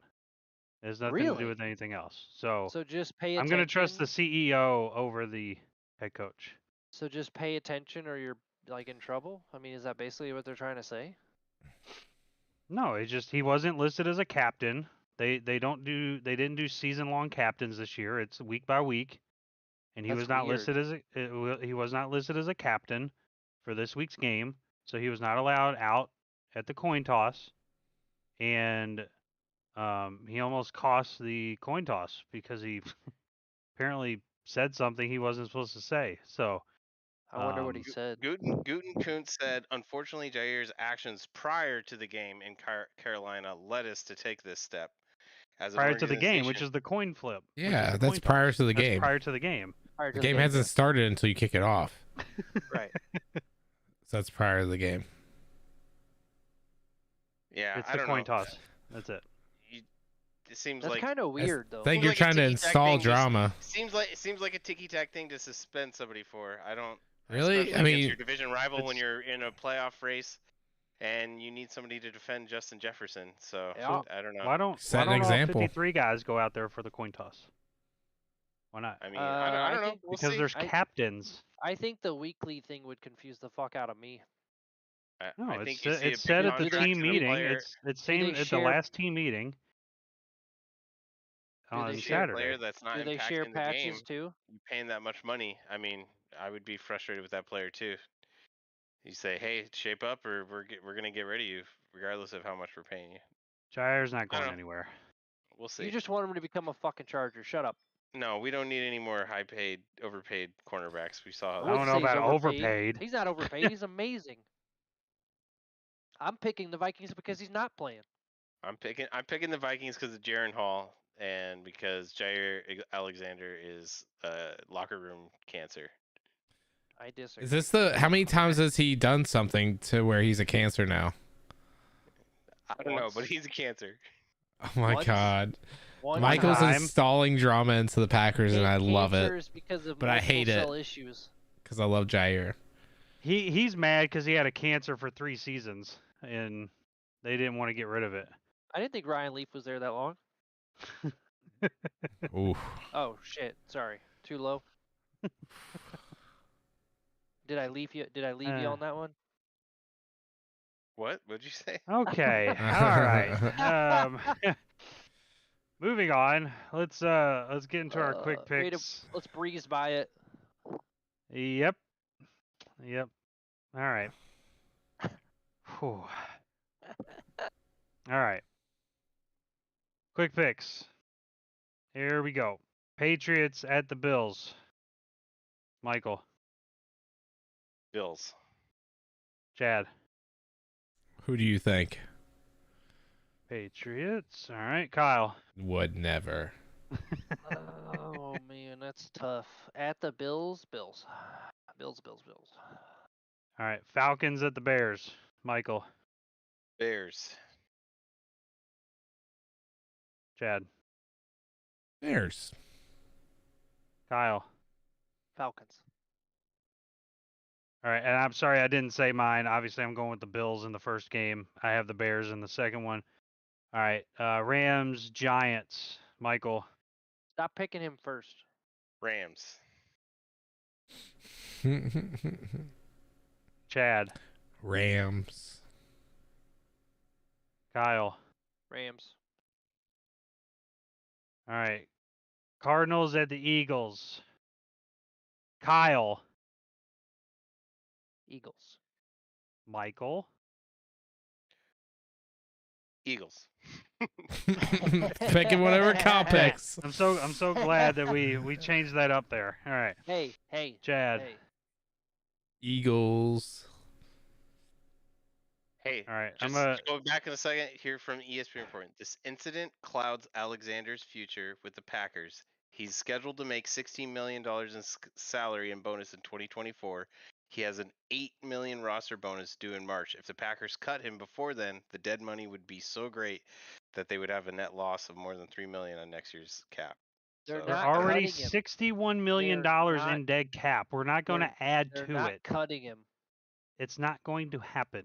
It has nothing to Really? do with anything else. So So just pay I'm attention. going to trust the CEO over the head coach. So just pay attention, or you're like in trouble. I mean, is that basically what they're trying to say? No, it's just he wasn't listed as a captain. They didn't do season long captains this year. It's week by week, and he That's was not weird. listed as he was not listed as a captain for this week's game. So he was not allowed out at the coin toss, and he almost cost the coin toss because he apparently said something he wasn't supposed to say. So I wonder what he Um, said. Guten Kuntz said, unfortunately, Jair's actions prior to the game in Carolina led us to take this step. As an prior to the game, which organization- is the coin flip. which is Yeah, the that's coin prior toss. to the That's game. prior to the game. Prior The to game hasn't started until you kick it off. Right. So that's prior to the game. yeah, It's I the don't coin know. toss. That's it. It seems That's like kind of weird, though. I think Seems you're like a trying to ticky-tack install thing, just- drama. seems like a ticky tack thing to suspend somebody for. I don't Really? especially I against mean, your division rival when it's- you're in a playoff race and you need somebody to defend Justin Jefferson. So Yeah. I don't know. Why don't Set an all example. 53 guys go out there for the coin toss? Why not? I mean, I don't know. think- We'll Because see. there's I- captains. I think the weekly thing would confuse the fuck out of me. No, I think it's you see a it's said big at the contract team to the meeting. player. It's Do they saying at the share- last team meeting Do on they You see share a player Saturday. that's not Do they share impacting the game, patches too? you paying that much money. I mean, I would be frustrated with that player too. You say, "Hey, shape up, or we're gonna get rid of you, regardless of how much we're paying you." Jair's not I going don't know. anywhere. We'll see. You just want him to become a fucking Charger. Shut up. No, we don't need any more high-paid, overpaid cornerbacks. We saw how I that don't wouldn't know say he's about overpaid. He's not overpaid. He's amazing. I'm picking the Vikings because he's not playing. I'm picking the Vikings because of Jaron Hall and because Jair Alexander is locker room cancer. I disagree. Is this how many times has he done something to where he's a cancer now? I don't know, but Once. he's a cancer. Oh my Once? God. One Michael's time. installing drama into the Packers, and I love Cancer it is because of but I hate multiple it. cell issues. because I love Jair. He's mad because he had a cancer for 3 seasons and they didn't want to get rid of it. I didn't think Ryan Leaf was there that long. Ooh. Oh shit! Sorry, too low. Did I leave you? Did I leave you Uh. on that one? What? What'd you say? Okay. All right. Moving on. Let's get into our quick Ready to- picks. Let's breeze by it. Yep. Yep. All right. Whew. All right. Quick picks. Here we go. Patriots at the Bills. Michael. Bills. Chad. Who do you think? Patriots. All right. Kyle. Would never. Oh man, that's tough. At the Bills, Bills. Bills. All right. Falcons at the Bears. Michael. Bears. Chad. Bears. Kyle. Falcons. All right, and I'm sorry I didn't say mine. Obviously, I'm going with the Bills in the first game. I have the Bears in the second one. All right, Rams, Giants. Michael. Stop picking him first. Rams. Chad. Rams. Kyle. Rams. All right, Cardinals at the Eagles. Kyle. Eagles. Michael. Eagles. Picking whatever Kyle Hey, picks. I'm so glad that we changed that up there. All right, Hey. Chad. Hey. Eagles. Hey, All right, just to go back in a second here from ESPN reporting. This incident clouds Alexander's future with the Packers. He's scheduled to make $16 million in salary and bonus in 2024. He has an $8 million roster bonus due in March. If the Packers cut him before then, the dead money would be so great that they would have a net loss of more than $3 million on next year's cap. They're So, They're not already cutting him. $61 million They're not- in dead cap. We're not going to add They're to not it. cutting him. It's not going to happen.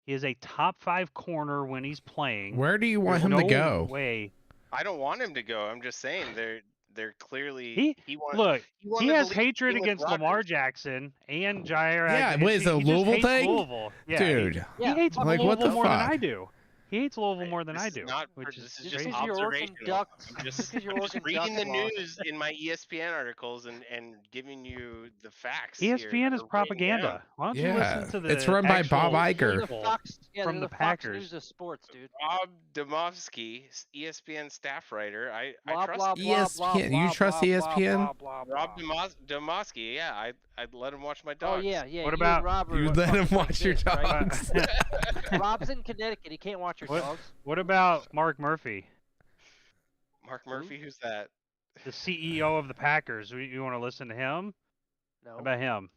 He is a top 5 corner when he's playing. Where do you want There's him to no go? way. I don't want him to go. I'm just saying they're clearly He wanted has to leave hatred with against Rodgers. Lamar Jackson and Jair Yeah, Alexander. what is it, a He just Louisville hates thing? Louisville. Yeah, Dude. he hates like, Louisville what the more than fuck? I do. He hates Louisville more than This I is do, not- which this is is Just just crazy. because you're working observational. ducks. I'm just, Just because you're I'm just working reading the duck laws. news in my ESPN articles and giving you the facts. ESPN here is that are written down. propaganda. Why don't you Yeah, listen to the it's run by Bob actual Iger. They're the people Fox, from they're the Fox Packers? News of sports, dude. Bob Domofsky, ESPN staff writer. I Blah trust blah him. blah blah ESPN. You blah trust blah ESPN? blah blah blah. Rob Domofsky. Yeah, I'd let him watch my Oh dogs. yeah. What You about- and Rob are You let him fucking watch your like this, right? dogs. Rob's in Connecticut. He can't watch your What? dogs. What about Mark Murphy, Mark Murphy, who's that? the CEO of the Packers? You want to listen to him? No, How about him?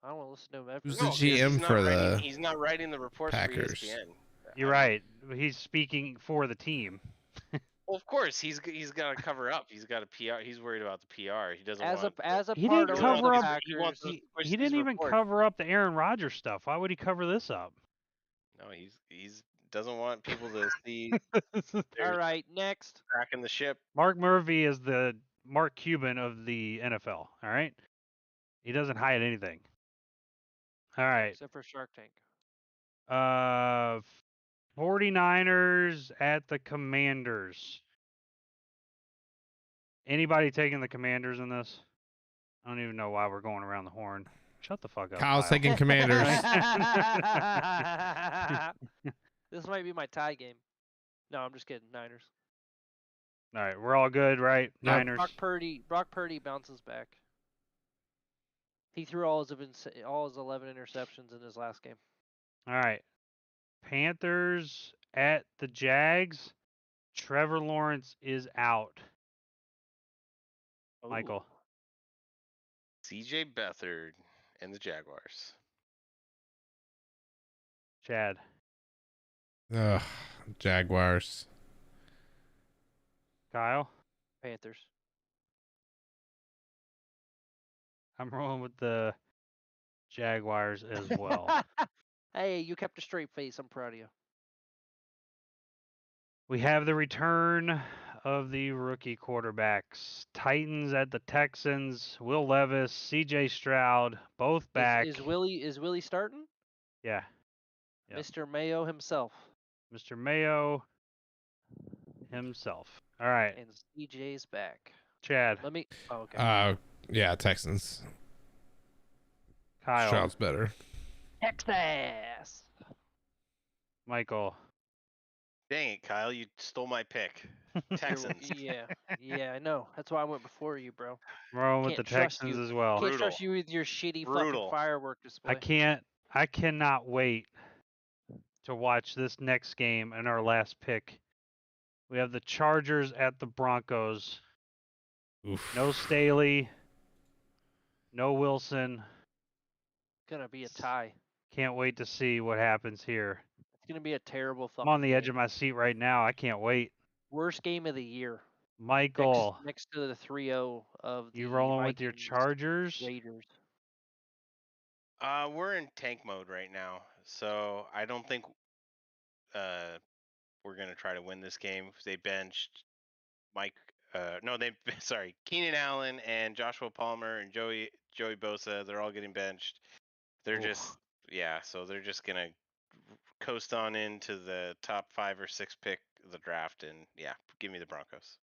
I don't want to listen to him ever. Who's No, the 'cause GM for the he's not writing the reports Packers? for ESPN. You're right. He's speaking for the team. Well, of course, he's got to cover up. He's got a PR. He's worried about the PR. He doesn't As want. a He part didn't owner of cover the up. He wants Packers. to push He these didn't even reports. cover up the Aaron Rodgers stuff. Why would he cover this up? No, he's doesn't want people to see All they're right, next. cracking the ship. Mark Murphy is the Mark Cuban of the NFL. All right, he doesn't hide anything. All right, Except for Shark Tank. 49ers at the Commanders. Anybody taking the Commanders in this? I don't even know why we're going around the horn. Shut the fuck up. Kyle's Kyle. taking Commanders. This might be my tie game. No, I'm just kidding. Niners. All right, we're all good, right? Yep. Niners. Brock Purdy bounces back. He threw all his 11 interceptions in his last game. All right. Panthers at the Jags. Trevor Lawrence is out. Michael. CJ Beathard and the Jaguars. Chad. Ugh, Jaguars. Kyle. Panthers. I'm rolling with the Jaguars as well. Hey, you kept a straight face. I'm proud of you. We have the return of the rookie quarterbacks. Titans at the Texans. Will Levis, CJ Stroud, both back. Is Willie starting? Yeah. Yep. Mr. Mayo himself. Mr. Mayo himself. All right. And CJ's back. Chad. Let me. Oh, okay. Yeah, Texans. Kyle. Stroud's better. Texas. Michael. Dang it, Kyle! You stole my pick. Texans. Yeah, I know. That's why I went before you, bro. I'm rolling with the Can't trust Texans you. as well. Can't Brutal. trust you with your shitty Brutal. fucking firework display. I cannot wait to watch this next game and our last pick. We have the Chargers at the Broncos. Oof. No Staley. No Wilson. Gonna be a tie. Can't wait to see what happens here. It's gonna be a terrible fucking. I'm on the edge game. of my seat right now. I can't wait. Worst game of the year. Michael, next to the 3-0 of the you rolling with your Vikings Chargers? Raiders. We're in tank mode right now, so I don't think we're gonna try to win this game. They benched Mike. No, they sorry, Keenan Allen and Joshua Palmer and Joey Bosa. They're all getting benched. They're Oof. just so they're just gonna coast on into the top 5 or 6 pick of the draft, and yeah, give me the Broncos.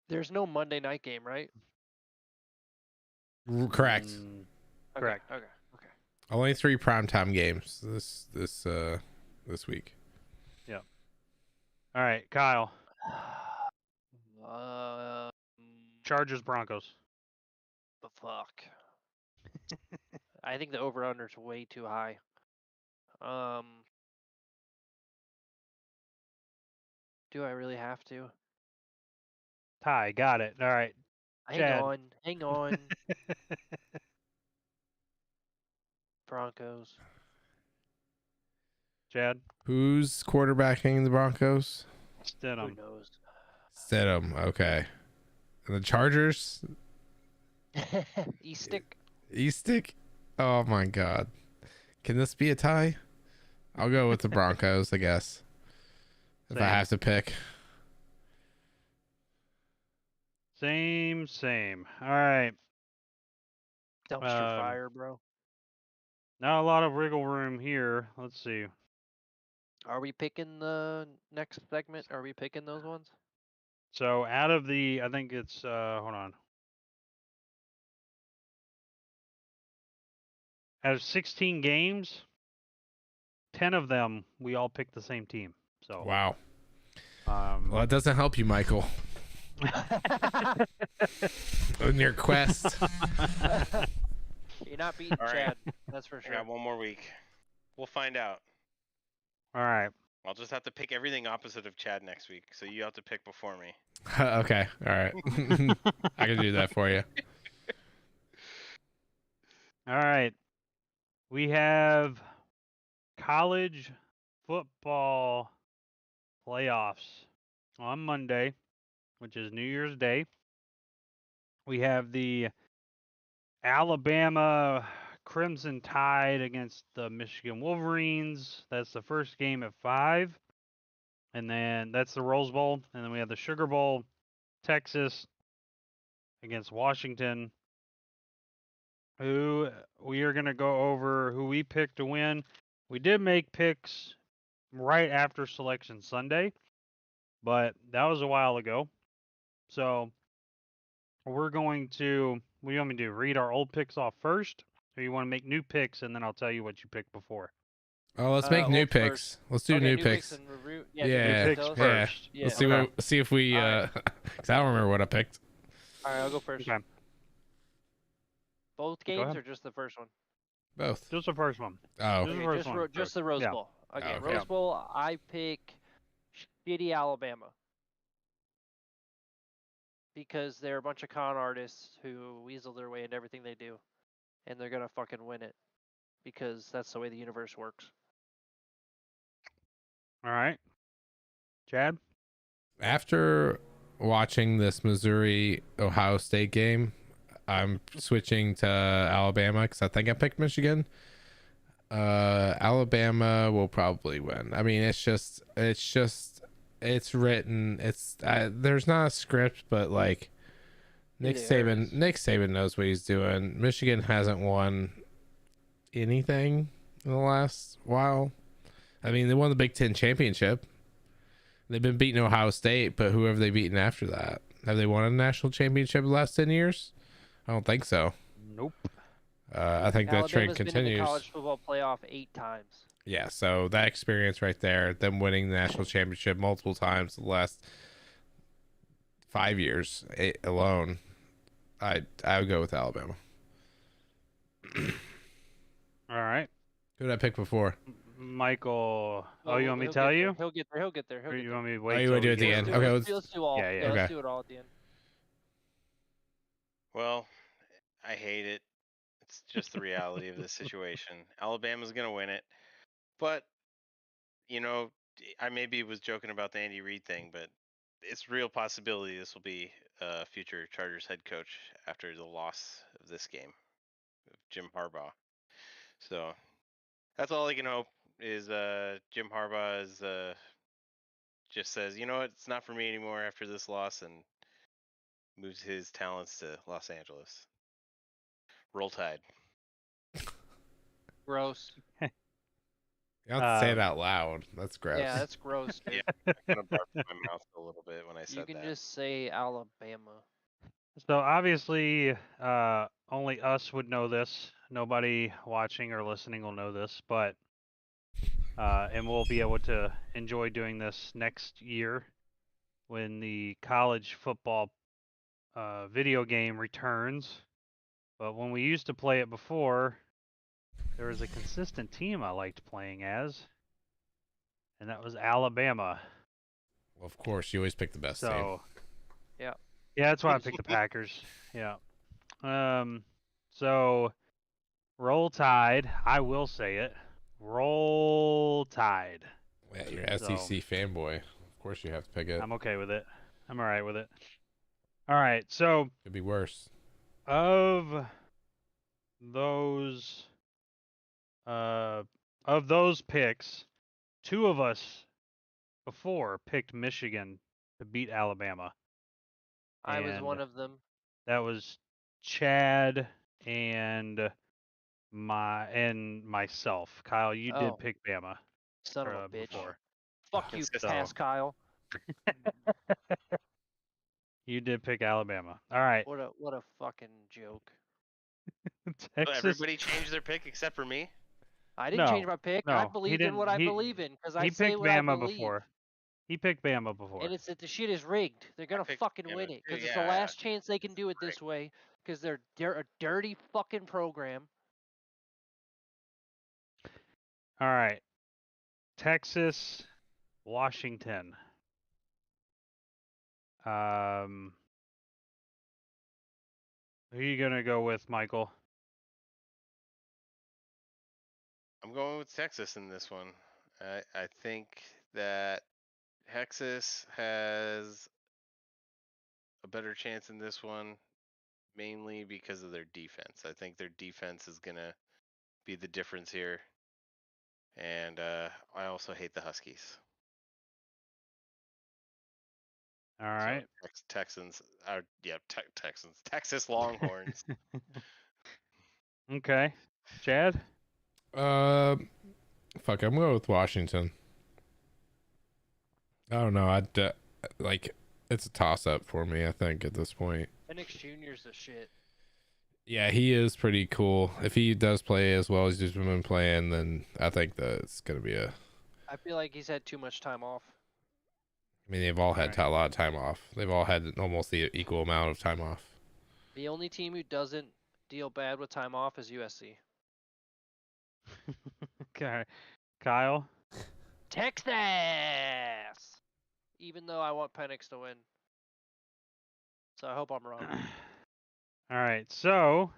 There's no Monday night game, right? Correct. Correct. Okay. Only 3 primetime games this week. All right, Kyle. Um, Chargers, Broncos. but fuck. I think the over/under is way too high. Do I really have to? Ty, got it. All right. Chad. Hang on. Broncos. Chad. Who's quarterbacking the Broncos? Who Stidham. knows? Stidham. Okay. And the Chargers? E-stick. E-stick? Oh my God. Can this be a tie? I'll go with the Broncos, I guess. If I Same. have to pick. Same. All right. Dumpster fire, bro. Not a lot of wriggle room here. Let's see. Are we picking the next segment? Are we picking those ones? So out of the, I think it's, hold on. Out of 16 games, 10 of them, we all picked the same team. So, Wow. Well, that doesn't help you, Michael. In your quest. You're not beating All right. Chad. That's for I sure. got one more week. We'll find out. all right. I'll just have to pick everything opposite of Chad next week, so you have to pick before me. Okay. All right. I can do that for you. All right. We have college football playoffs on Monday, which is New Year's Day. We have the Alabama Crimson Tide against the Michigan Wolverines. That's the first game at 5. And then that's the Rose Bowl. And then we have the Sugar Bowl, Texas against Washington. Who we are going to go over who we picked to win. We did make picks right after Selection Sunday, but that was a while ago. So we're going to, what do you want me to do? Read our old picks off first? Or you want to make new picks and then I'll tell you what you picked before? Oh, let's make new Old picks. first. Let's do Okay, new picks. and review. Yeah, new picks tell us. first. Yeah. Let's see okay. see if we Alright. cuz I don't remember what I picked. All right, I'll go first. Okay. Both Go games ahead. or just the first one? Both. Just the first one. Oh. Just the Okay, first one. just the Rose Yeah. Bowl. Okay, okay. Rose Bowl. I pick shitty Alabama because they're a bunch of con artists who weasel their way into everything they do, and they're gonna fucking win it because that's the way the universe works. All right. Chad? After watching this Missouri Ohio State game, I'm switching to Alabama cuz I think I picked Michigan. Alabama will probably win. I mean, it's written. There's not a script, but like Nick Saban knows what he's doing. Michigan hasn't won anything in the last while. I mean, they won the Big Ten championship. They've been beating Ohio State, but who have they beaten after that? Have they won a national championship the last 10 years? I don't think so. Nope. I think that trend Alabama's been in continues. the college football playoff 8 times. Yeah, so that experience right there, them winning the national championship multiple times the last 5 years alone, I would go with Alabama. All right. Who did I pick before? Michael. Oh, you want me to He'll tell get you? there. He'll get there. He'll get there. Or you there. want me to Oh, wait? you till wanna do we it at the get end? to Okay, Let's do all. Yeah, yeah. Let's Okay. do it all at the end. Well, I hate it. It's just the reality of the situation. Alabama's gonna win it, but I maybe was joking about the Andy Reid thing, but it's real possibility this will be a future Chargers head coach after the loss of this game, Jim Harbaugh. So that's all I can hope is Jim Harbaugh is just says, you know what, it's not for me anymore after this loss, and moves his talents to Los Angeles. Roll Tide. Gross. You don't have to say it Um, out loud. That's gross. Yeah, that's gross, dude. Yeah, I kind of barked in my mouth a little bit when I You said can that. just say Alabama. So obviously, only us would know this. Nobody watching or listening will know this, but and we'll be able to enjoy doing this next year when the college football video game returns. But when we used to play it before, there was a consistent team I liked playing as, and that was Alabama. Well, of course, you always pick the best team. So Yeah. yeah, that's why I picked the Packers. Yeah. So roll Tide. I will say it. Roll Tide. Yeah, you're So SEC fanboy. Of course, you have to pick it. I'm okay with it. I'm all right with it. All right. So Could be worse. of those of those picks, two of us before picked Michigan to beat Alabama. I was And one of them. that was Chad and myself. Kyle, you did Oh, pick Bama son of a bitch. before. Fuck you, Consistent. Pass Kyle. You did pick Alabama. All right. What a fucking joke. Texas. Everybody changed their pick except for me. I didn't change my pick. I No, he believed in what didn't. I believe in because I He say picked what I Bama believe. before. He picked Bama before. And it's that the shit is rigged. They're gonna picked fucking Bama win it too, because it's the yeah. last chance they can do it this way because they're a dirty fucking program. All right. Texas, Washington. Who are you gonna go with, Michael? I'm going with Texas in this one. I think that Texas has a better chance in this one, mainly because of their defense. I think their defense is gonna be the difference here, and I also hate the Huskies. All right. So Texans are Texans. Texas Longhorns. Okay. Chad? Fuck, I'm going with Washington. I don't know. Like, it's a toss up for me, I think, at this point. Penix Jr.'s the shit. Yeah, he is pretty cool. If he does play as well as he's been playing, then I think that it's going to be a. I feel like he's had too much time off. I mean, they've all had Right. a lot of time off. They've all had almost the equal amount of time off. The only team who doesn't deal bad with time off is USC. Okay. Kyle? Texas! Even though I want Penix to win. So I hope I'm wrong. All right. So,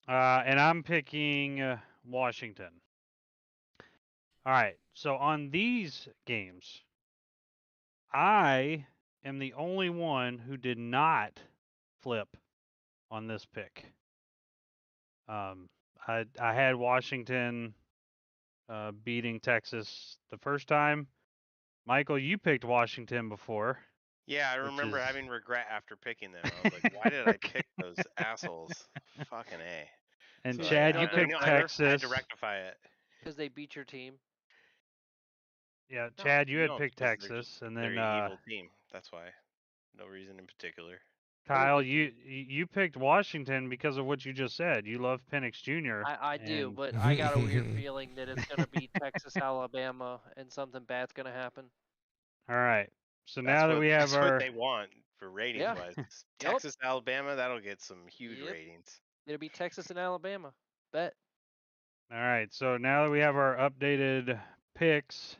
and I'm picking Washington. All right. So on these games, I am the only one who did not flip on this pick. I had Washington beating Texas the first time. Michael, you picked Washington before. Yeah, I Which remember is- having regret after picking them. I was like, why did I pick those assholes? Fucking A. And So Chad, I you know picked I had to Texas. rectify it. Because they beat your team. Yeah, No, Chad, you had no, picked because they're just- Texas, and they're then an evil team. That's why. No reason in particular. Kyle, good you picked Washington because of what you just said. You love Penix Jr. I do, and- but I got a weird feeling that it's going to be Texas, Alabama, and something bad's going to happen. All right. So That's now that what, we have that's our what they want for ratings Yeah. wise. Yep. Texas, Alabama, that'll get some huge Yep. ratings. It'll be Texas and Alabama. Bet. all right. So now that we have our updated picks,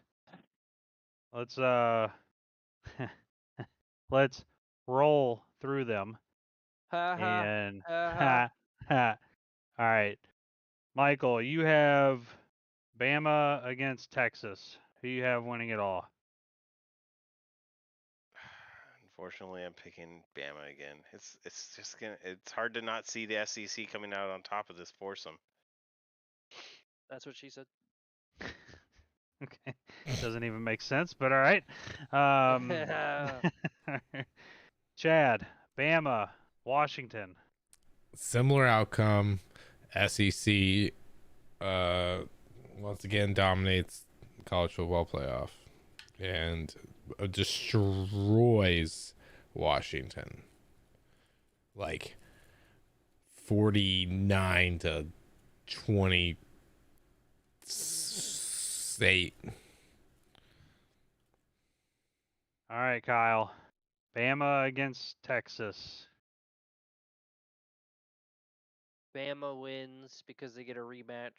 let's let's roll through them. Ha ha. And ha, ha ha. All right. Michael, you have Bama against Texas. Who you have winning it all? Unfortunately, I'm picking Bama again. It's hard to not see the SEC coming out on top of this foursome. That's what she said. Okay. Doesn't even make sense, but all right. Chad, Bama, Washington. Similar outcome. SEC once again dominates college football playoff and destroys Washington. Like 49 to 28. All right, Kyle. Bama against Texas. Bama wins because they get a rematch,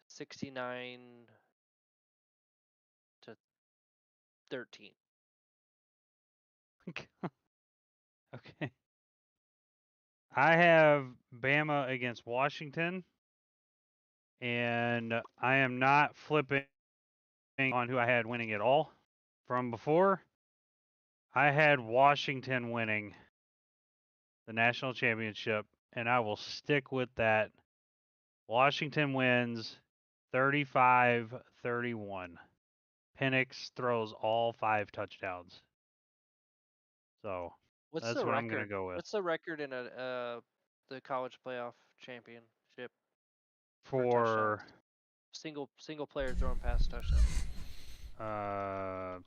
69 to 13. Okay. I have Bama against Washington, and I am not flipping on who I had winning it all from before. I had Washington winning the national championship, and I will stick with that. Washington wins 35-31. Penix throws all 5 touchdowns. So What's that's the what I'm going to record? go with. What's the record in the college playoff championship for For touchdowns? Single player throwing past touchdown.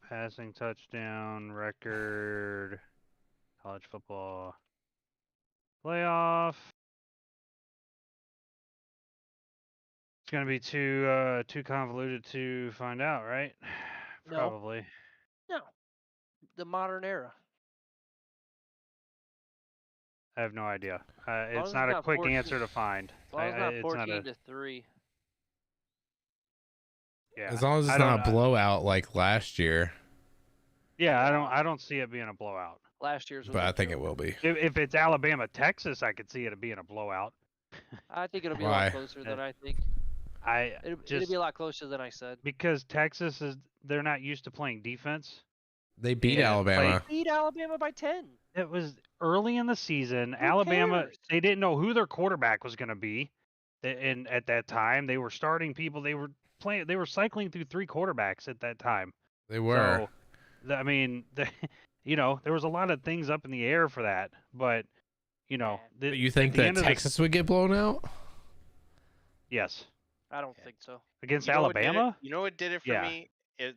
passing touchdown record, college football playoff. It's going to be too convoluted to find out, right? No. Probably. No. The modern era. I have no idea. long It's as not a not quick 14 answer to find. As long as not It's not 14 a to 3. yeah. As long as I it's don't not a blowout like last year, Yeah, Yeah. I don't see it being a blowout. Last year's was but a I think it joke. will be. If it's Alabama Texas, I could see it being a blowout. I think it'll be a Why? lot closer than I think. It'll be a lot closer than I said. because Texas they're not used to playing defense. They beat And Alabama. Beat Alabama by 10. It was early in the season. Who Alabama, cares? they didn't know who their quarterback was going to be. And at that time, they were starting people. They were playing. They were cycling through 3 quarterbacks at that time. They were. So, I mean, there was a lot of things up in the air for that. But But you think that Texas would get blown out? Yes. I don't think so. Against You know what did it- Alabama? You know what did it for Yeah. me?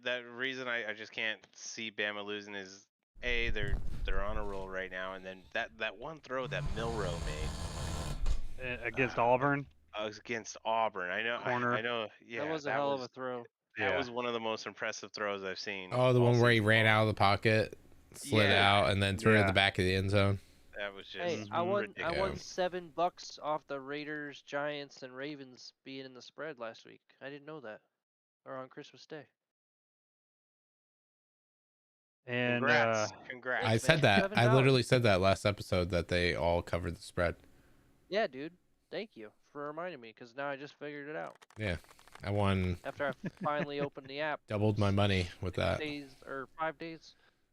That reason I just can't see Bama losing is they're on a roll right now, and then that one throw that Milrow made Against Auburn. against Auburn. I know. Corner. I know. Yeah, That was a hell of a throw. That Yeah. was one of the most impressive throws I've seen. Oh, the all one where he season ran long. out of the pocket, slid Yeah. out, and then threw it at Yeah. the back of the end zone. That was just Hey, I won ridiculous. $7 off the Raiders, Giants, and Ravens being in the spread last week. I didn't know that. Or on Christmas Day. And Congrats. I Thanks, said man. that. I $7. literally said that last episode that they all covered the spread. Yeah, dude. Thank you for reminding me, because now I just figured it out. Yeah, I won. After I finally opened the app. Doubled my money with that.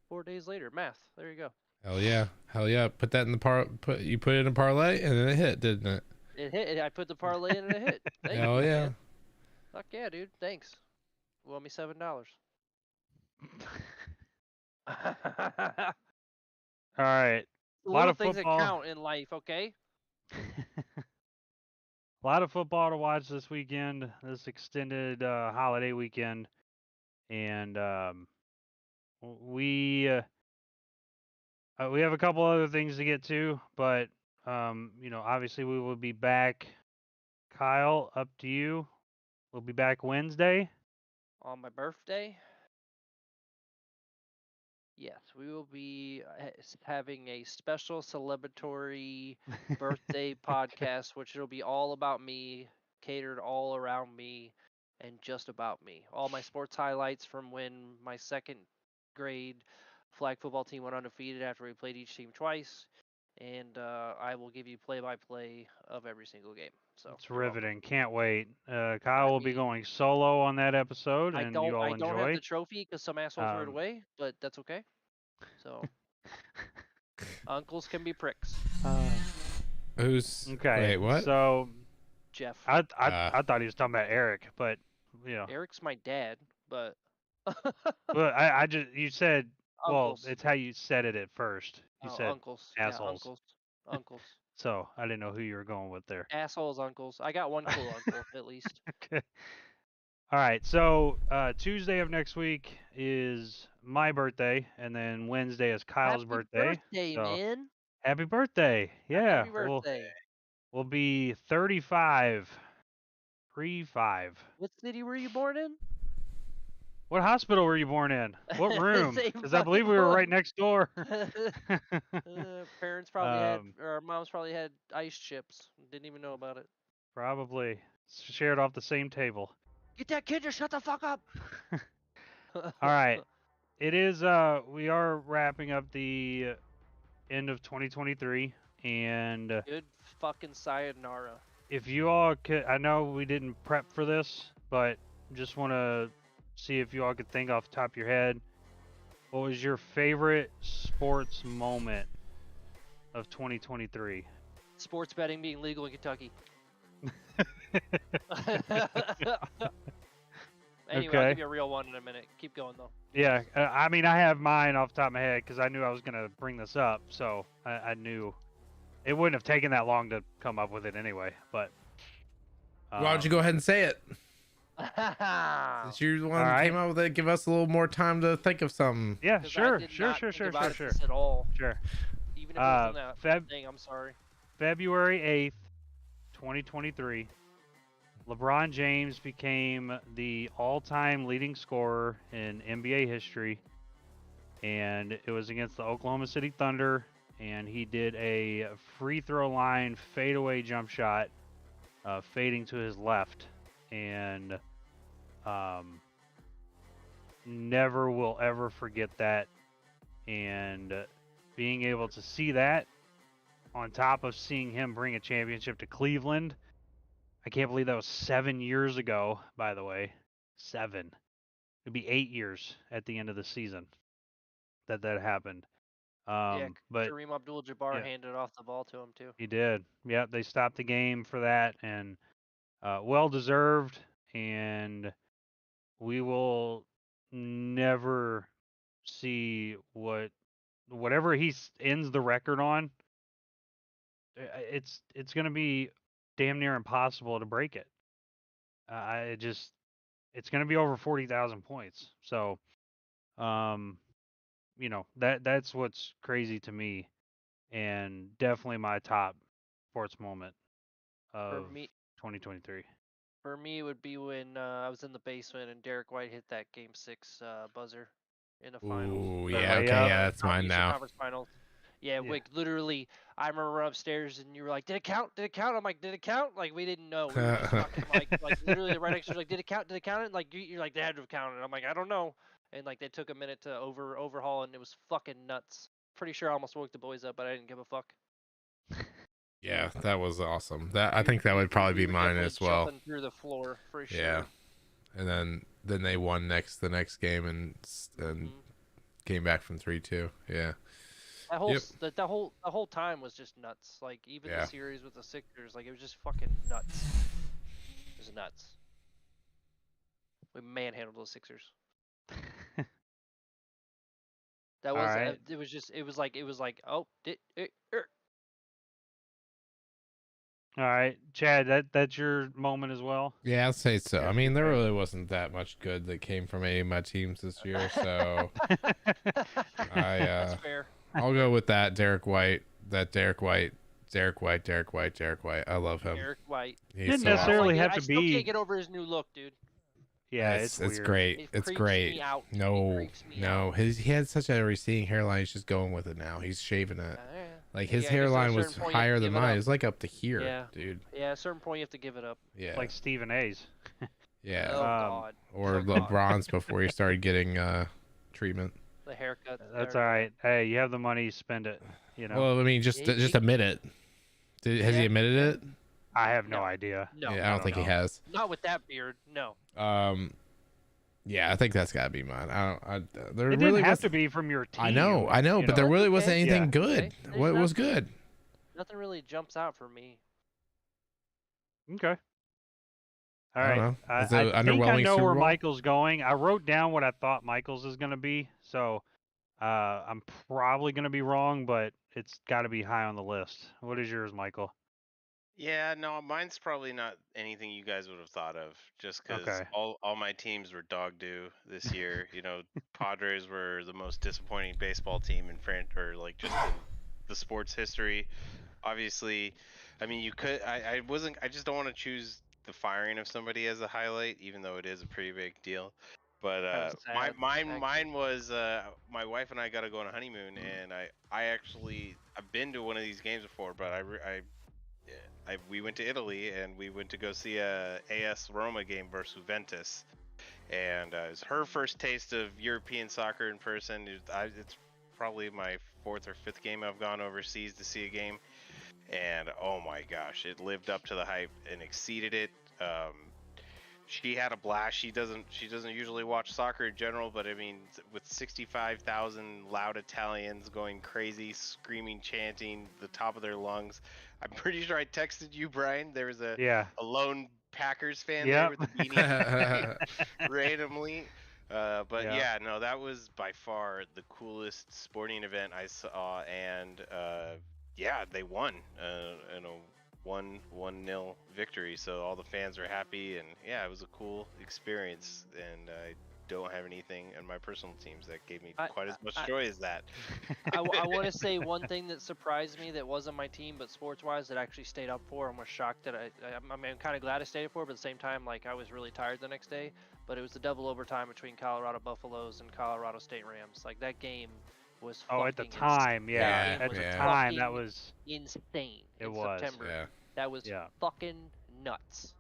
4 days later. Math. There you go. Hell yeah, hell yeah! Put that in the put it in a parlay, and then it hit, didn't it? It hit. I put the parlay in and it hit. Thank Hell you, yeah! man. Fuck yeah, dude. Thanks. You owe me $7. all right. A lot Little of things football. that count in life, okay? A lot of football to watch this weekend, this extended holiday weekend, and we have a couple other things to get to, but obviously we will be back. Kyle, up to you. We'll be back Wednesday. On my birthday? Yes, we will be having a special celebratory birthday podcast, which will be all about me, catered all around me, and just about me. All my sports highlights from when my second grade flag football team went undefeated after we played each team twice, and I will give you play-by-play of every single game. So It's you're welcome. riveting. Can't wait. Kyle will be going solo on that episode, I and you all don't have enjoy. the trophy because some asshole threw it away, but that's okay. So Uncles can be pricks. Who's Okay. Wait, what? So Jeff. I thought he was talking about Eric, but you know, Eric's my dad, but well, I just you said well, uncles. it's how you said it at first. You Oh, said uncles. Yeah, assholes. uncles. Uncles. So I didn't know who you were going with there. Assholes, uncles. I got one cool uncle at least. Okay. All right. So Tuesday of next week is my birthday, and then Wednesday is Kyle's Happy birthday. birthday, So man. happy birthday! Yeah, Happy birthday. we'll be 35. 35. What city were you born in? What hospital were you born in? What room? Same Because I believe fucking we were one. right next door. Parents probably had, um, or our moms probably had ice chips. Didn't even know about it. probably shared off the same table. Get that kid to shut the fuck up. All right. It is we are wrapping up the end of 2023, and Good fucking sayonara. if you all could, I know we didn't prep for this, but just want to see if you all could think off the top of your head, what was your favorite sports moment of 2023? Sports betting being legal in Kentucky. Anyway, I'll Okay. give you a real one in a minute. Keep going though. Yeah, I mean, I have mine off the top of my head because I knew I was going to bring this up, so I knew it wouldn't have taken that long to come up with it anyway. But Why don't you go ahead and say it? Because Since you're the one All that right. came up with it, give us a little more time to think of something. Yeah, I sure, did sure, not sure, think sure, about sure, it sure, this at all. sure. Even if it was in that Feb thing, I'm sorry. February 8th, 2023, LeBron James became the all-time leading scorer in NBA history, and it was against the Oklahoma City Thunder, and he did a free throw line fadeaway jump shot, fading to his left, and never will ever forget that. And being able to see that on top of seeing him bring a championship to Cleveland, I can't believe that was 7 years ago, by the way. 7. It'd be 8 years at the end of the season that happened. Yeah, But Kareem Abdul-Jabbar yeah, handed off the ball to him too. he did. Yep, they stopped the game for that, and well deserved. And we will never see whatever he ends the record on. It's going to be damn near impossible to break it. I just it's going to be over 40,000 points. So, you know, that's what's crazy to me, and definitely my top sports moment For of me, 2023. for me, it would be when I was in the basement and Derek White hit that Game 6 buzzer in the finals. Ooh, The yeah, okay, layup. yeah, that's mine Eastern now. Conference Finals. Yeah, Yeah. like literally, I remember upstairs and you were like, "Did it count? Did it count?" I'm like, "Did it count?" Like we didn't know. We were just fucking like literally right next to us, like, "Did it count? Did it count?" It like you're like, "They had to have counted." I'm like, "I don't know." And like they took a minute to overhaul, and it was fucking nuts. Pretty sure I almost woke the boys up, but I didn't give a fuck. Yeah, that was awesome. That I think that would probably We be were mine definitely as well. Jumping through the floor for sure. Yeah, and then they won the next game and Mhm. came back from 3-2. Yeah. That whole Yep. the whole time was just nuts. Like even Yeah. the series with the Sixers, like it was just fucking nuts. It was nuts. We manhandled those Sixers. That All was right. it was like oh did it. All right, Chad, that's your moment as well. Yeah, I'll say so. Yeah, I mean, there okay. really wasn't that much good that came from any of my teams this year, so That's fair. I'll go with that. Derek White. Derek White. I love him. Eric White. He's Didn't so necessarily awesome. have I to still be. can't get over his new look, dude. Yeah, it's weird. great. It It's creeps great. me out. It No, creeps me no, out. he had such a receding hairline. He's just going with it now. He's shaving it. Like Yeah, his I guess at a hairline was certain point you have higher to than give it mine. up. It was like up to here, Yeah. dude. Yeah, at a certain point you have to give it up. Yeah, Like Stephen A's. yeah. Oh God. Or Oh, God. LeBron's before he started getting treatment. The haircut. That's there all you right. Hey, you have the money, spend it. You know. Well, I mean, just Yeah, admit it. Has he Yeah, admitted yeah. it? I have no No. idea. No. Yeah, I don't think he know. has. Not with that beard. No. Yeah, I think that's got to be mine. There It really didn't have was. to be from your team. I know, you but there know. really That's wasn't okay. anything Yeah. good. Okay. There's What was nothing- good? Nothing really jumps out for me. Okay. All I don't right. know. I, Was it I an think I underwhelming know Super where Bowl? Michael's going. I wrote down what I thought Michael's is going to be. So I'm probably going to be wrong, but it's got to be high on the list. What is yours, Michael? Yeah, no, mine's probably not anything you guys would have thought of, just because Okay. all my teams were dog doo this year. Padres were the most disappointing baseball team in or like just in the sports history. Obviously, I mean, you could. I wasn't. I just don't want to choose the firing of somebody as a highlight, even though it is a pretty big deal. But Kind of sad. mine was my wife and I got to go on a honeymoon, and I've been to one of these games before, but we went to Italy and we went to go see a AS Roma game versus Juventus, and it was her first taste of European soccer in person. It's probably my fourth or fifth game I've gone overseas to see a game, and oh my gosh, it lived up to the hype and exceeded it. She had a blast. She doesn't usually watch soccer in general, but I mean, with 65,000 loud Italians going crazy, screaming, chanting the top of their lungs, I'm pretty sure I texted you, Brian. There was Yeah. a lone Packers fan there Yep. with the beanie randomly. But Yeah. yeah, no, that was by far the coolest sporting event I saw, and yeah, they won. In a 1-0 victory, so all the fans are happy, and yeah, it was a cool experience, and I don't have anything in my personal teams that gave me quite as much joy as that. I want to say one thing that surprised me that wasn't my team, but sports-wise, that I actually stayed up for. And was shocked that I'm kind of glad I stayed up for, but at the same time, like I was really tired the next day. But it was the double overtime between Colorado Buffaloes and Colorado State Rams. Like that game was. Oh, at the fucking time, Yeah, yeah. Insane. At the yeah. time, that Fucking was. insane. It in was. September. Yeah. That was Yeah. fucking nuts.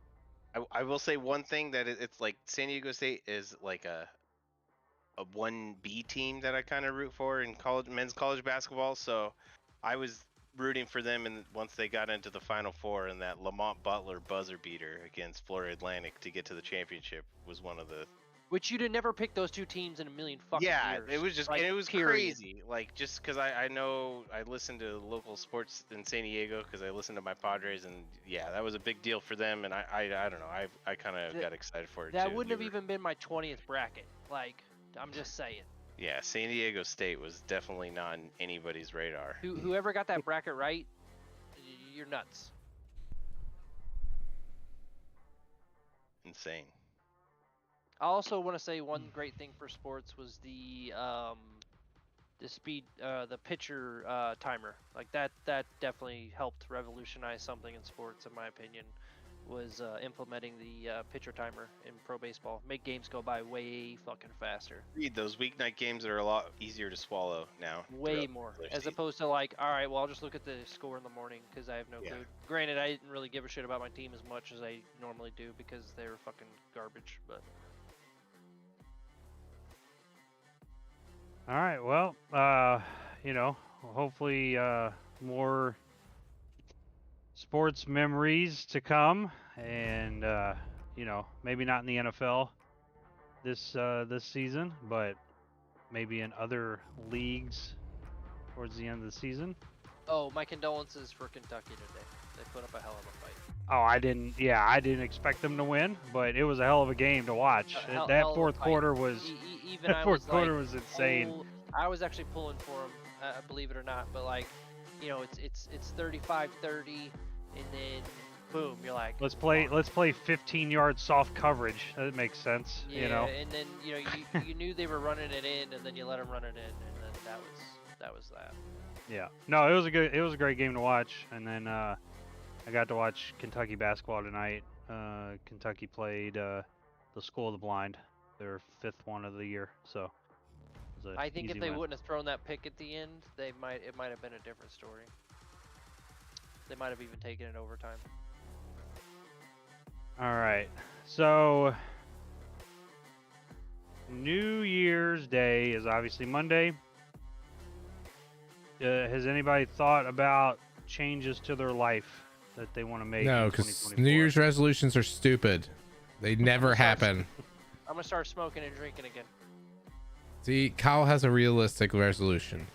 I will say one thing that it's like San Diego State is like a 1B team that I kind of root for in men's college basketball. So I was rooting for them, and once they got into the Final Four, and that Lamont Butler buzzer beater against Florida Atlantic to get to the championship was one of the. Which you'd have never picked those two teams in a million fucking years. It was just like, and it was period. crazy. Like just because I know I listened to local sports in San Diego because I listened to my Padres, and yeah, that was a big deal for them. And I don't know, I kind of got excited for it That too. wouldn't have even been my 20th bracket. Like, I'm just saying. Yeah, San Diego State was definitely not on anybody's radar. Whoever got that bracket right, you're nuts. Insane. I also want to say one great thing for sports was the speed, the pitcher timer. Like that definitely helped revolutionize something in sports, in my opinion. Was implementing the pitcher timer in pro baseball. Make games go by way fucking faster. Read those weeknight games are a lot easier to swallow now. Way more, as opposed to like, all right, well, I'll just look at the score in the morning because I have no clue. Granted, I didn't really give a shit about my team as much as I normally do because they were fucking garbage. But All right. Well, hopefully more sports memories to come, and maybe not in the NFL this season, but maybe in other leagues towards the end of the season. oh, my condolences for Kentucky today. They put up a hell of a fight. Oh, I didn't expect them to win, but it was a hell of a game to watch. Hell That of a fourth fight. quarter was Even that I fourth was quarter like, was insane. oh, I was actually pulling for them, believe it or not. But like, it's 35-30, and then boom, you're like, Let's play 15-yard soft coverage. That makes sense. yeah, and then you knew they were running it in, and then you let them run it in, and then that was that. Yeah. No, it was a great game to watch, and then I got to watch Kentucky basketball tonight. Kentucky played the School of the Blind, their 5th one of the year. So it was a I think if easy they win. wouldn't have thrown that pick at the end, it might have been a different story. They might have even taken it overtime. All right. So New Year's Day is obviously Monday. Has anybody thought about changes to their life that they want to make? No, in because 2024? New Year's resolutions are stupid. They never happen. I'm gonna start smoking and drinking again. See, Kyle has a realistic resolution.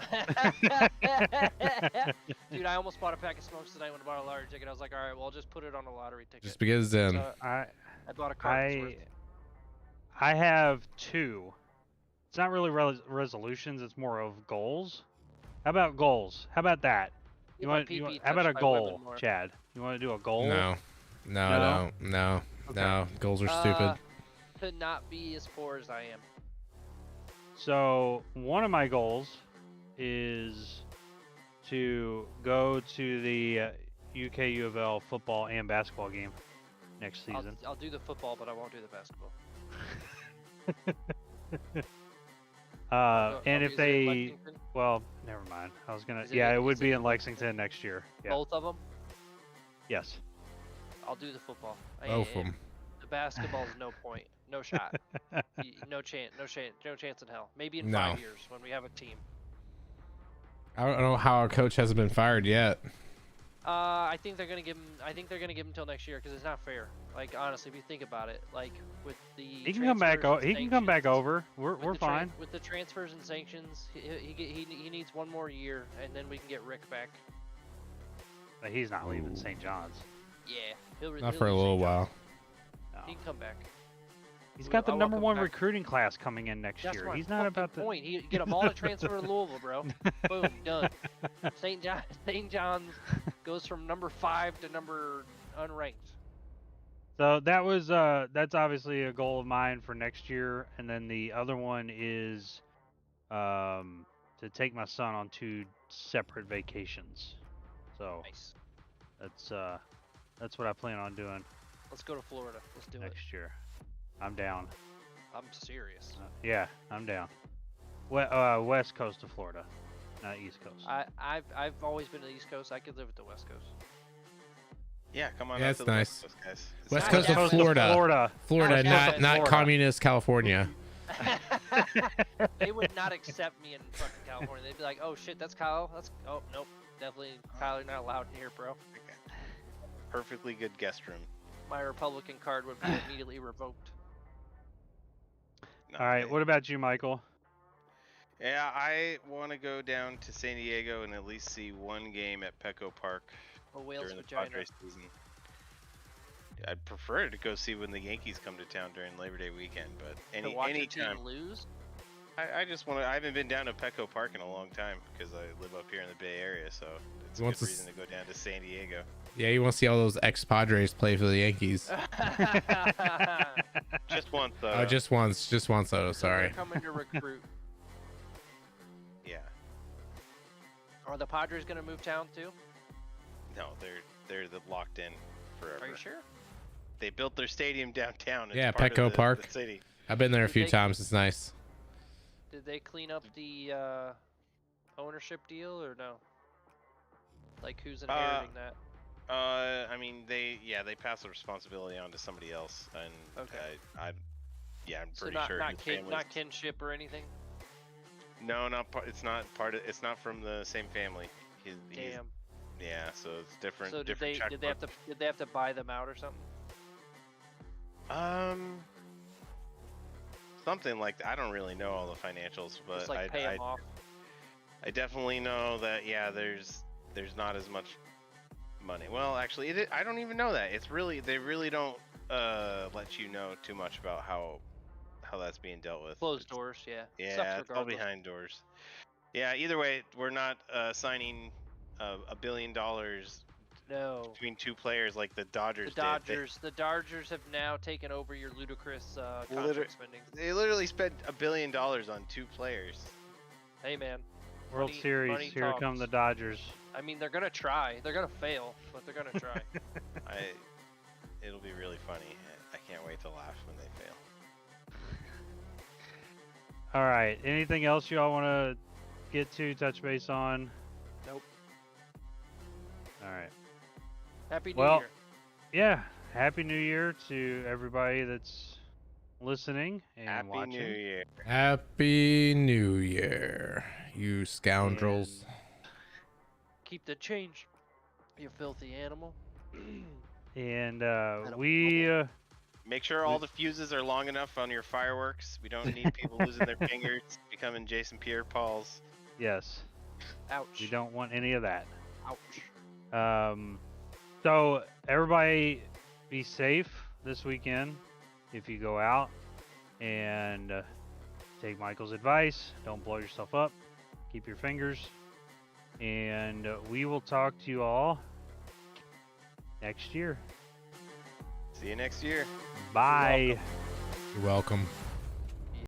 Dude, I almost bought a pack of smokes tonight when I bought a lottery ticket. I was like, all right, well, I'll just put it on a lottery ticket. Just because then. So I I bought a carton's worth. I have 2. It's not really resolutions. It's more of goals. How about goals? How about that? Get my PP How about a touched by women goal, more. Chad? You want to do a goal? No, I No? don't. No, Okay. no. Goals are stupid. To not be as poor as I am. So one of my goals is to go to the UK U of L football and basketball game next season. I'll do the football, but I won't do the basketball. And if Is it they, Lexington? well, never mind. I was gonna, Is it- yeah, it is would be it in Lexington next year. Yeah. Both of them? Yes. I'll do the football. Both of them. The basketball's no point. No shot. No chance. No chance in hell. Maybe in No. 5 years when we have a team. I don't know how our coach hasn't been fired yet. I think they're gonna give him. I think they're gonna give him until next year because it's not fair. Like honestly, if you think about it, like with the He can come back. He can come back over. We're fine. With the transfers and sanctions, he needs 1 more year, and then we can get Rick back. But he's not leaving St. John's. Yeah, he'll Not he'll for a leave little St. while. John's. No. He can come back. He's got the I want number him 1 back. recruiting class coming in next That's year. my He's not fucking about to. point. He get them all to transfer to Louisville, bro. Boom, done. St. John's goes from number 5 to number unranked. So that was that's obviously a goal of mine for next year, and then the other one is to take my son on 2 separate vacations. So Nice. that's what I plan on doing Let's go to Florida. Let's do it. next year. I'm down. I'm serious. Yeah, I'm down. West coast of Florida, not East coast. I've always been to the East Coast. I could live at the West Coast. Yeah, come on. Yeah, out it's to the nice. West Coast, guys. It's West nice. Coast of Coast Florida. Florida. Florida, West not Coast of not Florida. communist California. They would not accept me in fucking California. They'd be like, "Oh shit, that's Kyle. Oh nope, definitely Kyle. You're not allowed in here, bro." Perfectly good guest room. My Republican card would be immediately revoked. No, All right, okay. what about you, Michael? Yeah, I want to go down to San Diego and at least see 1 game at Petco Park A whale's during the vagina. Padres season. I'd prefer to go see when the Yankees come to town during Labor Day weekend, but To watch your anytime. team lose. I just want to. I haven't been down to Petco Park in a long time because I live up here in the Bay Area, so it's a Wants good to s- reason to go down to San Diego. Yeah, you want to see all those ex-Padres play for the Yankees. Just once, though. Oh, just once. Oh, sorry. They're coming to recruit. Yeah. Are the Padres gonna move town too? No, they're locked in forever. Are you sure? They built their stadium downtown. It's Yeah, part of Petco the Park. city. I've been there a Did few they- times. It's nice. Did they clean up the ownership deal or no? Like who's inheriting that? I mean, they pass the responsibility on to somebody else, and Okay. I'm So pretty not sure not his kin, family's- not kinship or anything. No, it's not part of. It's not from the same family. He's, Damn. yeah, so it's different. So did different they have to buy them out or something? Something like that. I don't really know all the financials, but Just like pay them off. I definitely know that there's not as much money. Well, actually, I don't even know that. It's really they really don't let you know too much about how that's being dealt with. Closed doors, yeah. Yeah, Sucks it's all regardless. behind doors. Yeah, either way, we're not signing $1 billion No. between 2 players like the Dodgers The Dodgers have now taken over your ludicrous contract spending. They literally spent $1 billion on 2 players. Hey man, World money Series, here come talks. the Dodgers. I mean they're gonna try. They're gonna fail, but they're gonna try. It'll be really funny. I can't wait to laugh when they fail. All right, anything else you all want to get to, touch base on? Nope. All right. Happy New Well, Year. Yeah, Happy New Year to everybody that's listening and Happy watching. New Year. Happy New Year, you scoundrels. Keep the change, you filthy animal. And That'll we Make sure all the fuses are long enough on your fireworks. We don't need people losing their fingers, becoming Jason Pierre-Pauls. Yes. Ouch. We don't want any of that. Ouch. So everybody be safe this weekend if you go out, and take Michael's advice. Don't blow yourself up. Keep your fingers. And we will talk to you all next year. See you next year. Bye. You're welcome.